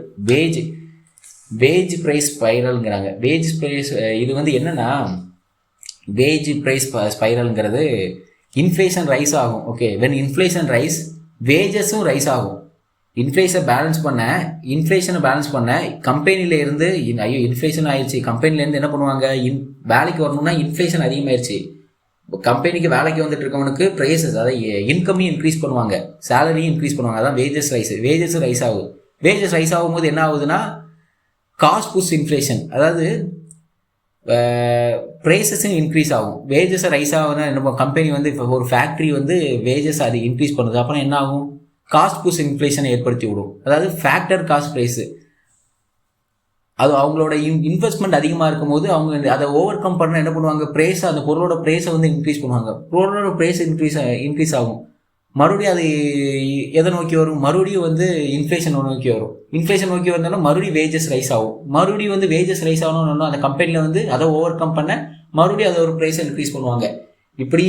வேஜ் ப்ரைஸ் ஸ்பைரல்ங்கிறாங்க. வேஜ் ப்ரைஸ், இது வந்து என்னென்னா வேஜ் ப்ரைஸ் ஸ்பைரல்ங்கிறது இன்ஃப்ளேஷன் ரைஸ் ஆகும். ஓகே, வென் இன்ஃப்ளேஷன் ரைஸ் வேஜஸும் ரைஸ் ஆகும். இன்ஃப்ளேஷனை பேலன்ஸ் பண்ண கம்பெனிலேருந்து ஐயோ இன்ஃப்ளேஷன் ஆயிடுச்சு, கம்பெனிலேருந்து என்ன பண்ணுவாங்க, வேலைக்கு வரணும்னா இன்ஃப்ளேஷன் அதிகமாகிடுச்சு, கம்பெனிக்கு வேலைக்கு வந்துட்டு இருக்கவனுக்கு ப்ரைஸஸ், அதாவது இன்கமையும் இன்க்ரீஸ் பண்ணுவாங்க, சேலரியும் இன்க்ரீஸ் பண்ணுவாங்க. அதான் வேஜஸ் ரைஸ் ஆகுது. வேஜஸ் ரைஸ் ஆகும்போது என்ன ஆகுதுன்னா காஸ்ட் புஷ் இன்ஃப்ளேஷன், அதாவது ப்ரைஸஸும் இன்க்ரீஸ் ஆகும். வேஜஸ் ரைஸ் ஆகுதுன்னா என்ன, கம்பெனி வந்து இப்போ ஒரு ஃபேக்ட்ரி வந்து வேஜஸ் அது இன்க்ரீஸ் பண்ணுது, அப்புறம் என்ன ஆகும், காஸ்ட் புஷ் இன்ஃப்ளேஷனை ஏற்படுத்தி விடும். அதாவது ஃபேக்டர் காஸ்ட் ப்ரைஸு, அது அவங்களோட இன்வெஸ்ட்மெண்ட் அதிகமாக இருக்கும் போது அவங்க அதை ஓவர் கம் பண்ண என்ன பண்ணுவாங்க, ப்ரைஸ், அந்த பொருளோட ப்ரைஸை வந்து இன்க்ரீஸ் பண்ணுவாங்க. பொருளோட ப்ரைஸ் இன்க்ரீஸ் ஆகும். மறுபடியும் அது எதை நோக்கி வரும், மறுபடியும் வந்து இன்ஃப்ளேஷன் நோக்கி வரும். இன்ஃப்ளேஷன் நோக்கி வந்தாலும் மறுபடியும் வேஜஸ் ரைஸ் ஆகும். மறுபடியும் வந்து வேஜஸ் ரைஸ் ஆகணும்னு அந்த கம்பெனியில் வந்து அதை ஓவர் கம் பண்ண மறுபடியும் அதை ஒரு ப்ரைஸை இன்க்ரீஸ் பண்ணுவாங்க. இப்படி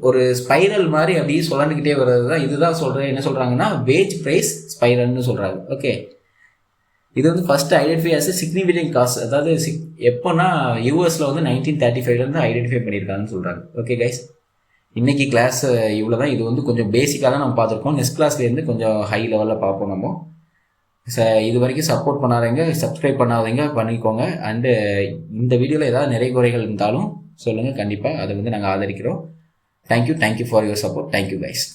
ஒரு ஸ்பைரல் மாதிரி அப்படியே சொல்லிக்கிட்டே வர்றது தான். இதுதான் என்ன சொல்கிறாங்கன்னா வேஜ் ப்ரைஸ் ஸ்பைரல்னு சொல்கிறாங்க. ஓகே, இது வந்து first identify as significant cost, அதாவது எப்போனா யூஎஸில் வந்து 1935 ஐடென்டிஃபை பண்ணியிருக்காங்கன்னு சொல்கிறாங்க. ஓகே கைஸ், இன்றைக்கி கிளாஸ் இவ்வளோ தான். இது வந்து கொஞ்சம் பேசிக்காக தான் நம்ம பார்த்துருக்கோம். நெக்ஸ்ட் கிளாஸ்லேருந்து கொஞ்சம் ஹை லெவலில் பார்ப்போம் நம்ம. இது வரைக்கும் சப்போர்ட் பண்ணாதீங்க, சப்ஸ்கிரைப் பண்ணாதீங்க, பண்ணிக்கோங்க. அண்டு இந்த வீடியோவில் ஏதாவது நிறைய குறைகள் இருந்தாலும் சொல்லுங்கள், கண்டிப்பாக அதை வந்து நாங்கள் ஆதரிக்கிறோம். Thank you for your support. Thank you guys.